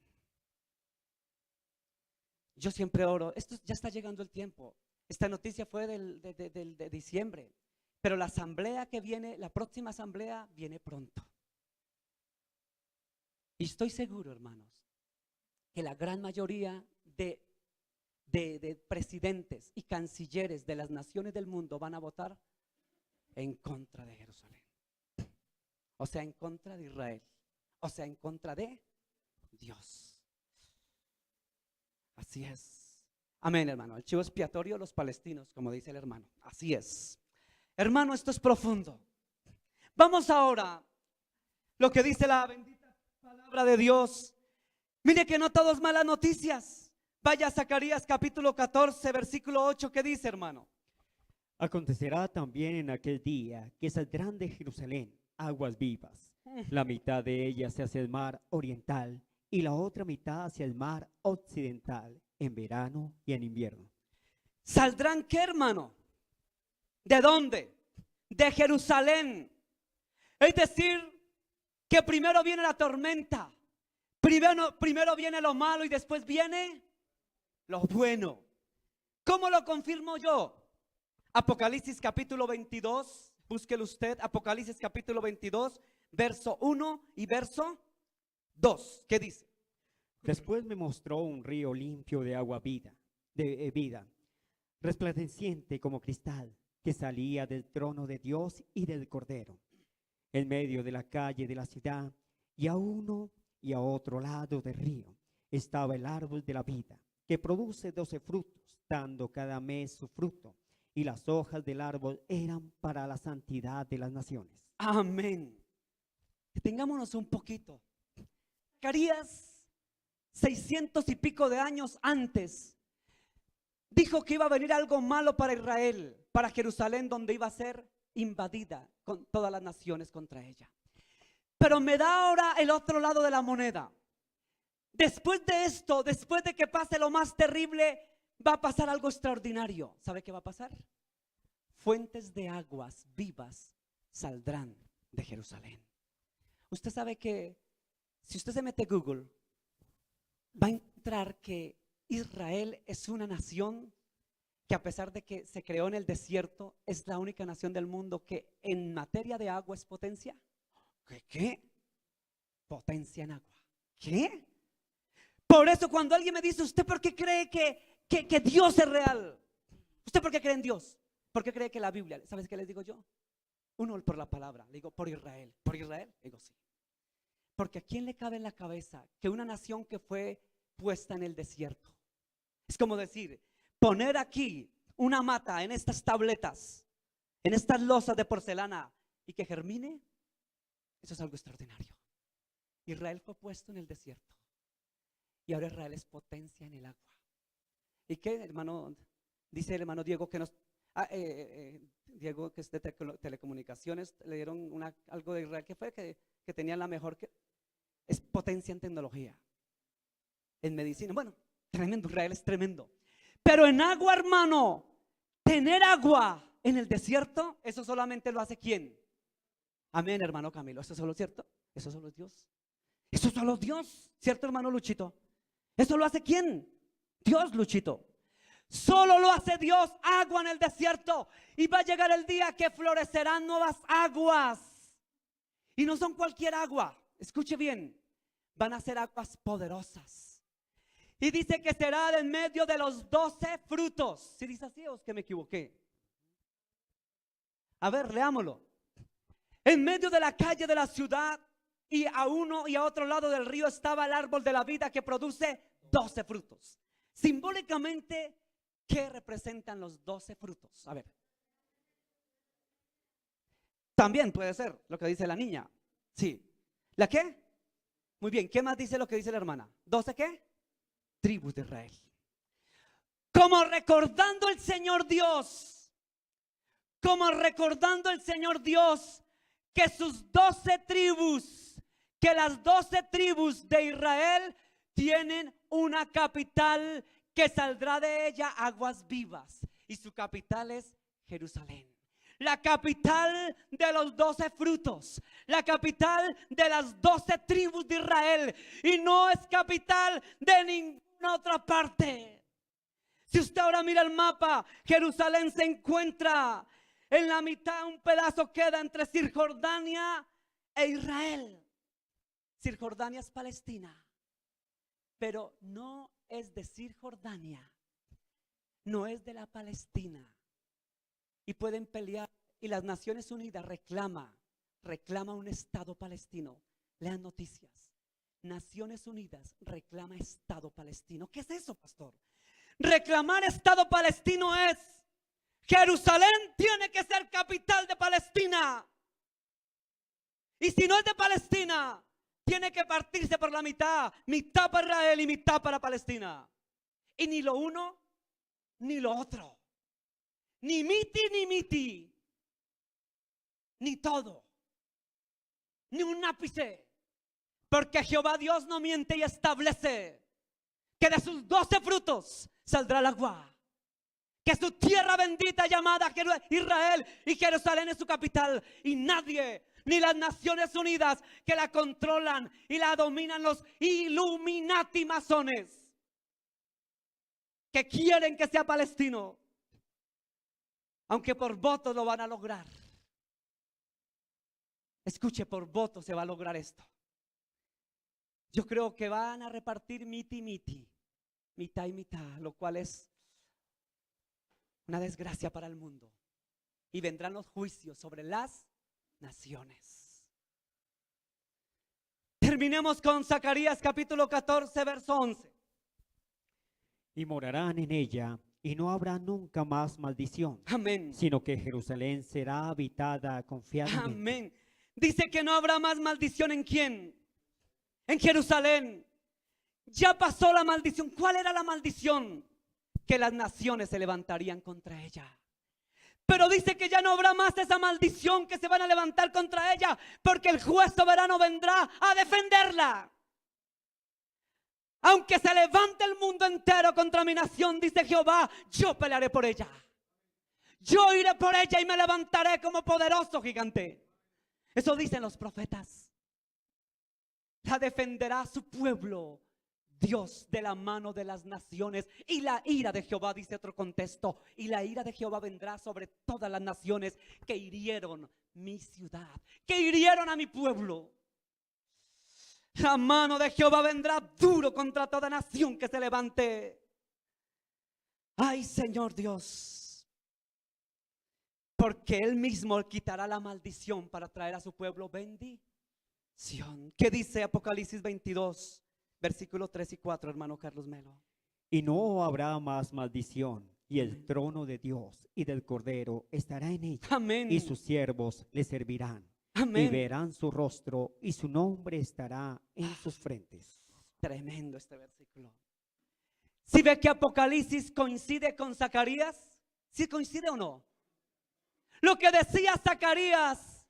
Yo siempre oro, esto ya está llegando el tiempo. Esta noticia fue de diciembre, pero la asamblea que viene, la próxima asamblea viene pronto. Y estoy seguro, hermanos, que la gran mayoría de presidentes y cancilleres de las naciones del mundo van a votar en contra de Jerusalén. O sea, en contra de Israel. O sea, en contra de Dios. Así es. Amén, hermano. El chivo expiatorio, los palestinos, como dice el hermano. Así es. Hermano, esto es profundo. Vamos ahora, lo que dice la bendita palabra de Dios. Mire que no todo es malas noticias. Vaya a Zacarías capítulo 14, versículo 8, ¿qué dice, hermano? Acontecerá también en aquel día que saldrán de Jerusalén aguas vivas. La mitad de ellas hacia el mar oriental y la otra mitad hacia el mar occidental, en verano y en invierno. ¿Saldrán qué, hermano? ¿De dónde? De Jerusalén. Es decir, que primero viene la tormenta, primero viene lo malo y después viene lo bueno. ¿Cómo lo confirmo yo? Apocalipsis capítulo 22, búsquelo usted, Apocalipsis capítulo 22, verso 1 y verso 2. ¿Qué dice? Después me mostró un río limpio de agua vida, resplandeciente como cristal, que salía del trono de Dios y del Cordero, en medio de la calle de la ciudad, y a uno y a otro lado del río estaba el árbol de la vida, que produce 12 frutos, dando cada mes su fruto, y las hojas del árbol eran para la santidad de las naciones. Amén. Detengámonos un poquito. Zacarías, 600 y pico de años antes, dijo que iba a venir algo malo para Israel, para Jerusalén, donde iba a ser invadida con todas las naciones contra ella. Pero me da ahora el otro lado de la moneda. Después de esto, después de que pase lo más terrible, va a pasar algo extraordinario. ¿Sabe qué va a pasar? Fuentes de aguas vivas saldrán de Jerusalén. Usted sabe que si usted se mete a Google, va a encontrar que Israel es una nación que, a pesar de que se creó en el desierto, es la única nación del mundo que en materia de agua es potencia. ¿Qué? Potencia en agua. ¿Qué? Por eso cuando alguien me dice: ¿usted por qué cree que Dios es real? ¿Usted por qué cree en Dios? ¿Por qué cree que la Biblia? ¿Sabes qué les digo yo? Uno, por la palabra. Le digo: por Israel. ¿Por Israel? Le digo: sí. Porque ¿a quién le cabe en la cabeza que una nación que fue puesta en el desierto? Es como decir, poner aquí una mata en estas tabletas, en estas losas de porcelana, y que germine. Eso es algo extraordinario. Israel fue puesto en el desierto y ahora Israel es potencia en el agua. ¿Y qué, hermano? Dice el hermano Diego que Diego, que es de telecomunicaciones, le dieron algo de Israel que fue que tenía la mejor, es potencia en tecnología, en medicina. Bueno, tremendo, Israel es tremendo. Pero en agua, hermano, tener agua en el desierto, eso solamente lo hace ¿quién? Amén, hermano Camilo. ¿Eso solo es cierto? ¿Eso solo es Dios? Eso solo es Dios, ¿cierto, hermano Luchito? ¿Eso lo hace quién? Dios, Luchito. Solo lo hace Dios, agua en el desierto. Y va a llegar el día que florecerán nuevas aguas. Y no son cualquier agua, escuche bien, van a ser aguas poderosas. Y dice que será en medio de los 12 frutos. ¿Sí dice así o es que me equivoqué? A ver, leámoslo. En medio de la calle de la ciudad y a uno y a otro lado del río estaba el árbol de la vida que produce 12 frutos. Simbólicamente, ¿qué representan los 12 frutos? A ver. También puede ser lo que dice la niña. Sí. ¿La qué? Muy bien. ¿Qué más dice lo que dice la hermana? ¿12 qué? Tribus de Israel. Como recordando el Señor Dios. Como recordando el Señor Dios que sus 12 tribus, que las 12 tribus de Israel tienen una capital que saldrá de ella aguas vivas. Y su capital es Jerusalén. La capital de los 12 frutos, la capital de las 12 tribus de Israel, y no es capital de ninguna otra parte. Si usted ahora mira el mapa, Jerusalén se encuentra en la mitad, un pedazo queda entre Cisjordania e Israel. Cisjordania es Palestina, pero no es de Cisjordania, no es de la Palestina. Y pueden pelear. Y las Naciones Unidas reclama un Estado palestino. Lean noticias. Naciones Unidas reclama Estado palestino. ¿Qué es eso, pastor? Reclamar Estado palestino es: Jerusalén tiene que ser capital de Palestina. Y si no es de Palestina, tiene que partirse por la mitad. Mitad para Israel y mitad para Palestina. Y ni lo uno ni lo otro. Ni miti, ni todo, ni un ápice, porque Jehová Dios no miente y establece que de sus 12 frutos saldrá el agua, que su tierra bendita llamada Israel y Jerusalén es su capital, y nadie, ni las Naciones Unidas que la controlan y la dominan los Illuminati masones que quieren que sea palestino. Aunque por voto lo van a lograr. Escuche, por voto se va a lograr esto. Yo creo que van a repartir mitad y mitad, lo cual es una desgracia para el mundo. Y vendrán los juicios sobre las naciones. Terminemos con Zacarías capítulo 14, verso 11. Y morarán en ella, y no habrá nunca más maldición. Amén. Sino que Jerusalén será habitada confiadamente. Amén. Dice que no habrá más maldición. ¿En quién? En Jerusalén. Ya pasó la maldición. ¿Cuál era la maldición? Que las naciones se levantarían contra ella. Pero dice que ya no habrá más esa maldición, que se van a levantar contra ella, porque el juez soberano vendrá a defenderla. Aunque se levante el mundo entero contra mi nación, dice Jehová, yo pelearé por ella. Yo iré por ella y me levantaré como poderoso gigante. Eso dicen los profetas. La defenderá su pueblo, Dios, de la mano de las naciones. Y la ira de Jehová, dice otro contexto, y la ira de Jehová vendrá sobre todas las naciones que hirieron mi ciudad, que hirieron a mi pueblo. La mano de Jehová vendrá duro contra toda nación que se levante. Ay, Señor Dios, porque Él mismo quitará la maldición para traer a su pueblo bendición. ¿Qué dice Apocalipsis 22, versículos 3 y 4, hermano Carlos Melo? Y no habrá más maldición, y el trono de Dios y del Cordero estará en ella. Amén. Y sus siervos le servirán. Amén. Y verán su rostro, y su nombre estará en sus frentes. Tremendo este versículo. ¿Sí ve que Apocalipsis coincide con Zacarías? ¿Sí coincide o no? Lo que decía Zacarías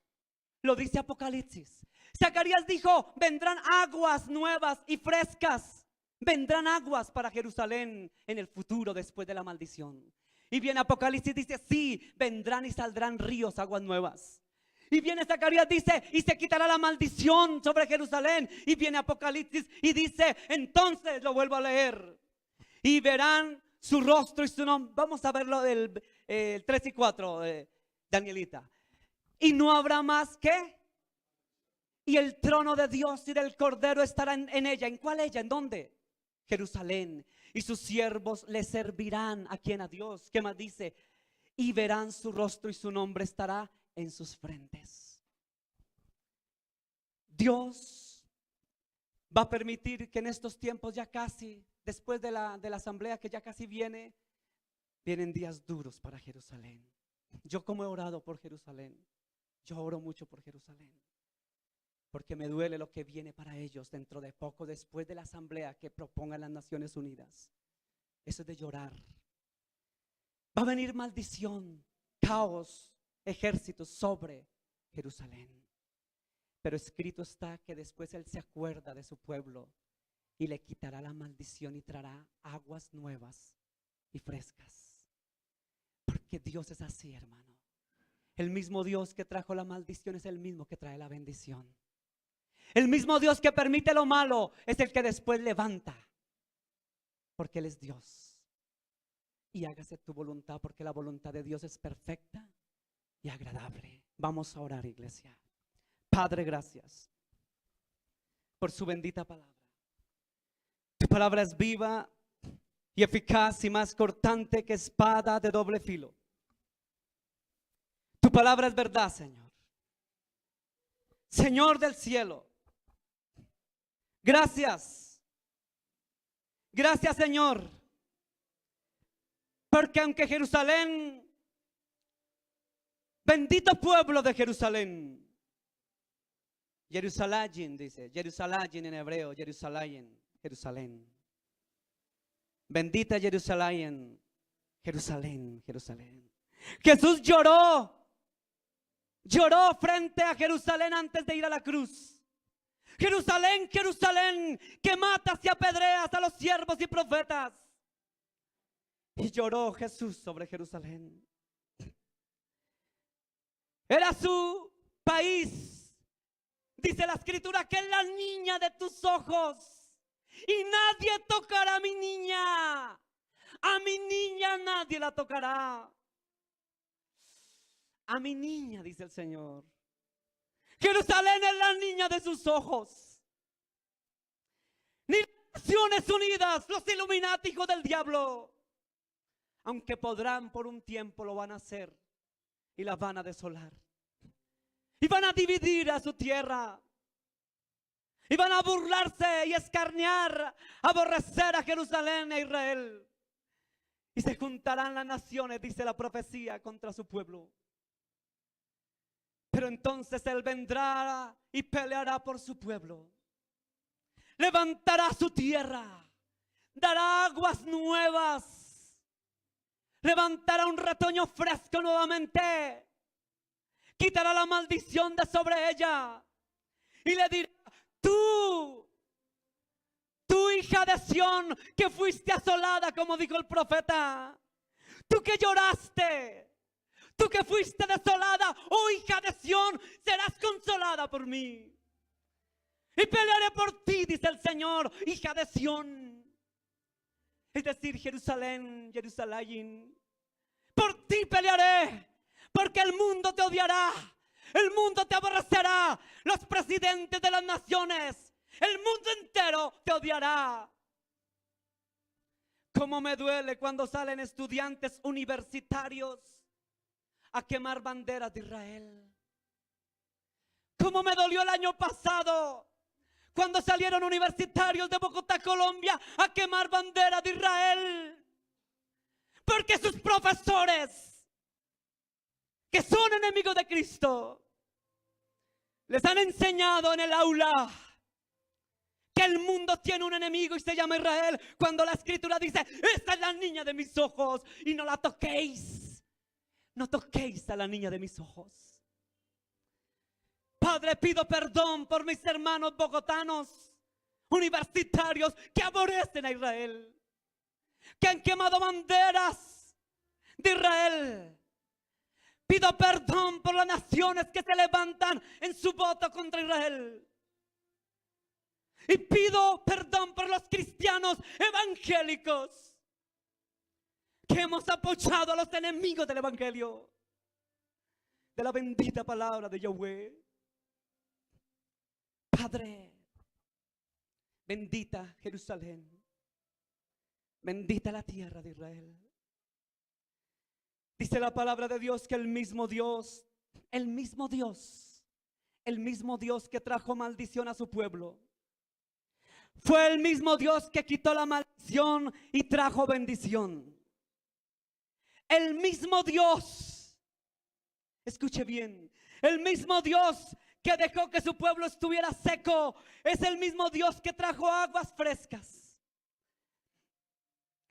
lo dice Apocalipsis. Zacarías dijo: vendrán aguas nuevas y frescas. Vendrán aguas para Jerusalén en el futuro, después de la maldición. Y viene Apocalipsis, dice: sí, vendrán y saldrán ríos, aguas nuevas. Y viene Zacarías, dice: y se quitará la maldición sobre Jerusalén. Y viene Apocalipsis y dice, entonces, lo vuelvo a leer, y verán su rostro y su nombre. Vamos a verlo del 3 y 4, Danielita. Y no habrá más que. Y el trono de Dios y del Cordero estará en ella. ¿En cuál ella? ¿En dónde? Jerusalén. Y sus siervos le servirán. ¿A quién? A Dios. ¿Qué más dice? Y verán su rostro y su nombre estará en sus frentes. Dios va a permitir que en estos tiempos ya casi, después de la asamblea que ya casi vienen días duros para Jerusalén. Yo como he orado por Jerusalén, yo oro mucho por Jerusalén, porque me duele lo que viene para ellos dentro de poco, después de la asamblea que propongan las Naciones Unidas. Eso es de llorar. Va a venir maldición, caos, ejércitos sobre Jerusalén. Pero escrito está que después Él se acuerda de su pueblo y le quitará la maldición y traerá aguas nuevas y frescas. Porque Dios es así, hermano. El mismo Dios que trajo la maldición es el mismo que trae la bendición. El mismo Dios que permite lo malo es el que después levanta. Porque Él es Dios. Y hágase tu voluntad, porque la voluntad de Dios es perfecta y agradable. Vamos a orar, iglesia. Padre, gracias por su bendita palabra. Tu palabra es viva y eficaz y más cortante que espada de doble filo. Tu palabra es verdad, Señor. Señor del cielo, gracias. Gracias, Señor, porque aunque Jerusalén, bendito pueblo de Jerusalén, Jerusalén dice, Jerusalén en hebreo, Jerusalén, Jerusalén. Bendita Jerusalén, Jerusalén, Jerusalén. Jesús lloró frente a Jerusalén antes de ir a la cruz. Jerusalén, Jerusalén, que matas y apedreas a los siervos y profetas. Y lloró Jesús sobre Jerusalén. Era su país. Dice la escritura que es la niña de tus ojos. Y nadie tocará a mi niña. A mi niña nadie la tocará. A mi niña, dice el Señor. Jerusalén es la niña de sus ojos. Ni Naciones Unidas, los Illuminati, hijos del diablo, aunque podrán por un tiempo, lo van a hacer y la van a desolar. Y van a dividir a su tierra. Y van a burlarse y escarnear, aborrecer a Jerusalén e Israel. Y se juntarán las naciones, dice la profecía, contra su pueblo. Pero entonces Él vendrá y peleará por su pueblo. Levantará su tierra. Dará aguas nuevas. Levantará un retoño fresco nuevamente. Quitará la maldición de sobre ella. Y le dirá: tú hija de Sión, que fuiste asolada, como dijo el profeta. Tú que lloraste. Tú que fuiste desolada, oh hija de Sión, serás consolada por mí. Y pelearé por ti, dice el Señor, hija de Sión. Es decir, Jerusalén, Jerusalén. Por ti pelearé, porque el mundo te odiará. El mundo te aborrecerá. Los presidentes de las naciones, el mundo entero te odiará. Cómo me duele cuando salen estudiantes universitarios a quemar banderas de Israel. Cómo me dolió el año pasado cuando salieron universitarios de Bogotá, Colombia, a quemar banderas de Israel. Porque sus profesores, que son enemigos de Cristo, les han enseñado en el aula que el mundo tiene un enemigo y se llama Israel, cuando la escritura dice: esta es la niña de mis ojos y no la toquéis. No toquéis a la niña de mis ojos. Padre, pido perdón por mis hermanos bogotanos, universitarios, que aborrecen a Israel, que han quemado banderas de Israel. Pido perdón por las naciones que se levantan en su voto contra Israel. Y pido perdón por los cristianos evangélicos que hemos apoyado a los enemigos del Evangelio, de la bendita palabra de Yahweh. Padre, bendita Jerusalén, bendita la tierra de Israel. Dice la palabra de Dios que el mismo Dios que trajo maldición a su pueblo, fue el mismo Dios que quitó la maldición y trajo bendición. El mismo Dios, escuche bien, el mismo Dios que dejó que su pueblo estuviera seco, es el mismo Dios que trajo aguas frescas.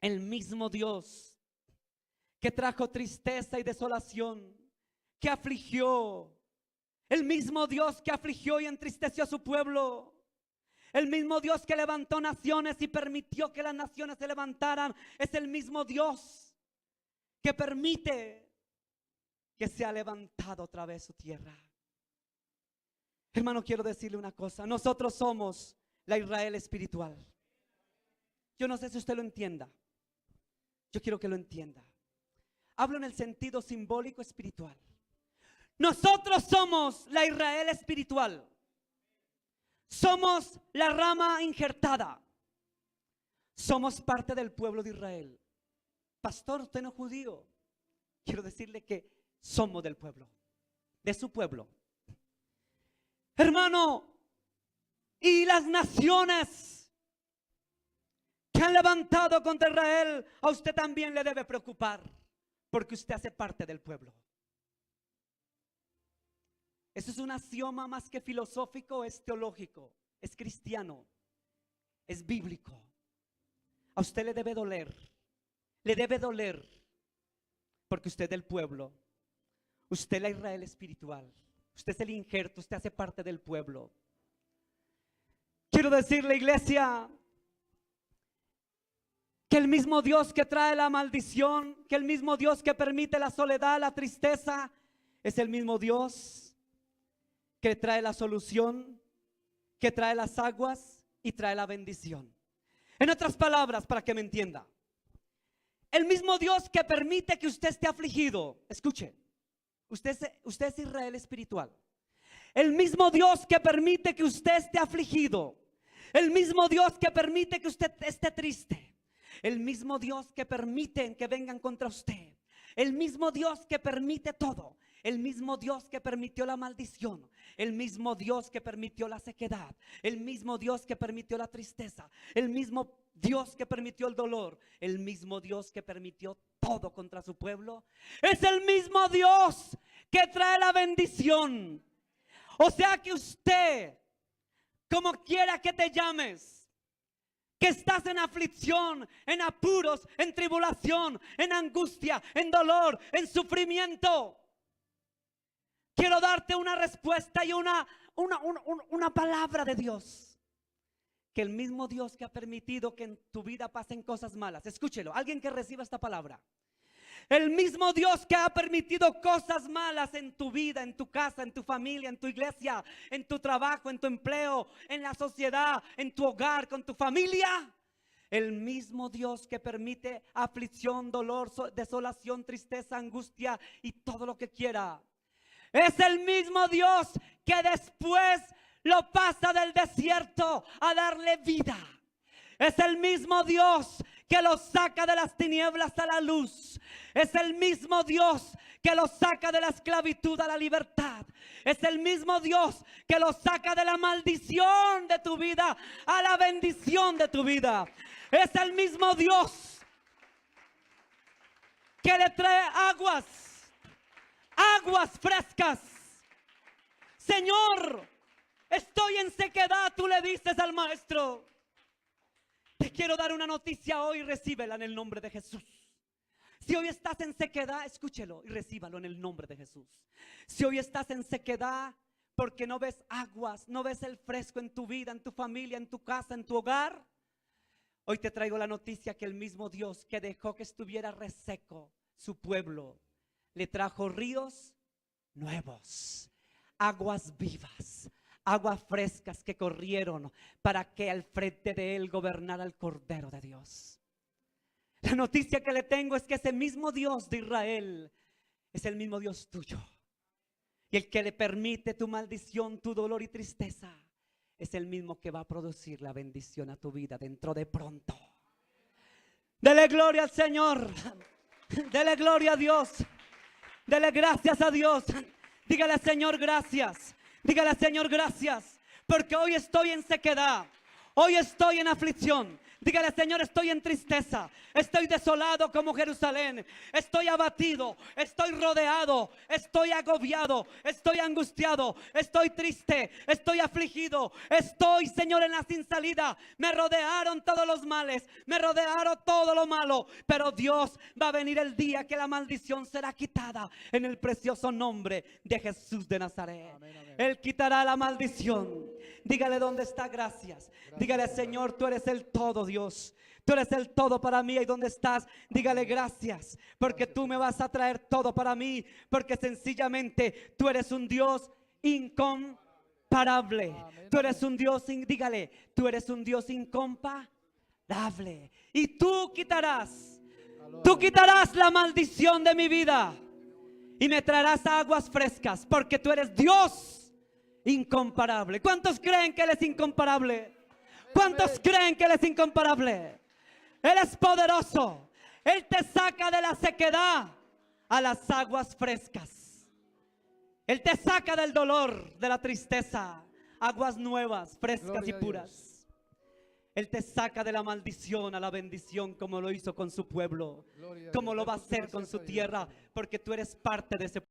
El mismo Dios que trajo tristeza y desolación, que afligió. El mismo Dios que afligió y entristeció a su pueblo. El mismo Dios que levantó naciones y permitió que las naciones se levantaran. Es el mismo Dios que permite que sea levantado otra vez su tierra. Hermano, quiero decirle una cosa. Nosotros somos la Israel espiritual. Yo no sé si usted lo entienda. Yo quiero que lo entienda. Hablo en el sentido simbólico espiritual. Nosotros somos la Israel espiritual. Somos la rama injertada. Somos parte del pueblo de Israel. Pastor, usted no es judío. Quiero decirle que somos del pueblo, de su pueblo. Hermano, y las naciones que han levantado contra Israel, a usted también le debe preocupar, porque usted hace parte del pueblo. Eso es un axioma más que filosófico, es teológico, es cristiano, es bíblico. A usted le debe doler, porque usted es del pueblo, usted es la Israel espiritual, usted es el injerto, usted hace parte del pueblo. Quiero decirle, iglesia, que el mismo Dios que trae la maldición, que el mismo Dios que permite la soledad, la tristeza, es el mismo Dios que trae la solución, que trae las aguas y trae la bendición. En otras palabras, para que me entienda, el mismo Dios que permite que usted esté afligido, escuche, usted es Israel espiritual. El mismo Dios que permite que usted esté afligido, el mismo Dios que permite que usted esté triste, el mismo Dios que permite que vengan contra usted, el mismo Dios que permite todo, el mismo Dios que permitió la maldición, el mismo Dios que permitió la sequedad, el mismo Dios que permitió la tristeza, el mismo Dios que permitió el dolor, el mismo Dios que permitió todo contra su pueblo, es el mismo Dios que trae la bendición. O sea que usted, como quiera que te llames, que estás en aflicción, en apuros, en tribulación, en angustia, en dolor, en sufrimiento, quiero darte una respuesta y una palabra de Dios. Que el mismo Dios que ha permitido que en tu vida pasen cosas malas, escúchelo, alguien que reciba esta palabra. El mismo Dios que ha permitido cosas malas en tu vida, en tu casa, en tu familia, en tu iglesia, en tu trabajo, en tu empleo, en la sociedad, en tu hogar, con tu familia. El mismo Dios que permite aflicción, dolor, desolación, tristeza, angustia y todo lo que quiera. Es el mismo Dios que después lo pasa del desierto a darle vida. Es el mismo Dios que lo saca de las tinieblas a la luz. Es el mismo Dios que lo saca de la esclavitud a la libertad. Es el mismo Dios que lo saca de la maldición de tu vida a la bendición de tu vida. Es el mismo Dios que le trae aguas frescas. Señor, estoy en sequedad, tú le dices al maestro. Te quiero dar una noticia hoy, recíbela en el nombre de Jesús. Si hoy estás en sequedad, escúchelo y recíbalo en el nombre de Jesús. Si hoy estás en sequedad porque no ves aguas, no ves el fresco en tu vida, en tu familia, en tu casa, en tu hogar, hoy te traigo la noticia que el mismo Dios que dejó que estuviera reseco su pueblo, le trajo ríos nuevos, aguas vivas, aguas frescas que corrieron para que al frente de él gobernara el Cordero de Dios. La noticia que le tengo es que ese mismo Dios de Israel es el mismo Dios tuyo. Y el que le permite tu maldición, tu dolor y tristeza, es el mismo que va a producir la bendición a tu vida dentro de pronto. Dele gloria al Señor. Dele gloria a Dios. Dele gracias a Dios. Dígale, Señor, gracias. Dígale, Señor, gracias. Porque hoy estoy en sequedad. Hoy estoy en aflicción. Dígale, Señor, estoy en tristeza. Estoy desolado como Jerusalén. Estoy abatido. Estoy rodeado. Estoy agobiado. Estoy angustiado. Estoy triste. Estoy afligido. Estoy, Señor, en la sin salida. Me rodearon todos los males. Me rodearon todo lo malo. Pero Dios, va a venir el día que la maldición será quitada en el precioso nombre de Jesús de Nazaret. Amén, amén. Él quitará la maldición. Dígale dónde está, gracias. Dígale, Señor, tú eres el todo, Dios. Tú eres el todo para mí. Y donde estás, dígale gracias. Porque tú me vas a traer todo para mí. Porque sencillamente tú eres un Dios incomparable. Tú eres un Dios, dígale, tú eres un Dios incomparable. Y tú quitarás la maldición de mi vida. Y me traerás aguas frescas. Porque tú eres Dios incomparable. ¿Cuántos creen que Él es incomparable? ¿Cuántos creen que Él es incomparable? Él es poderoso. Él te saca de la sequedad a las aguas frescas. Él te saca del dolor, de la tristeza, aguas nuevas, frescas Gloria y a puras. Dios. Él te saca de la maldición a la bendición, como lo hizo con su pueblo, Gloria a como Dios. lo va a Demos hacer con gracias su a Dios. tierra, porque tú eres parte de ese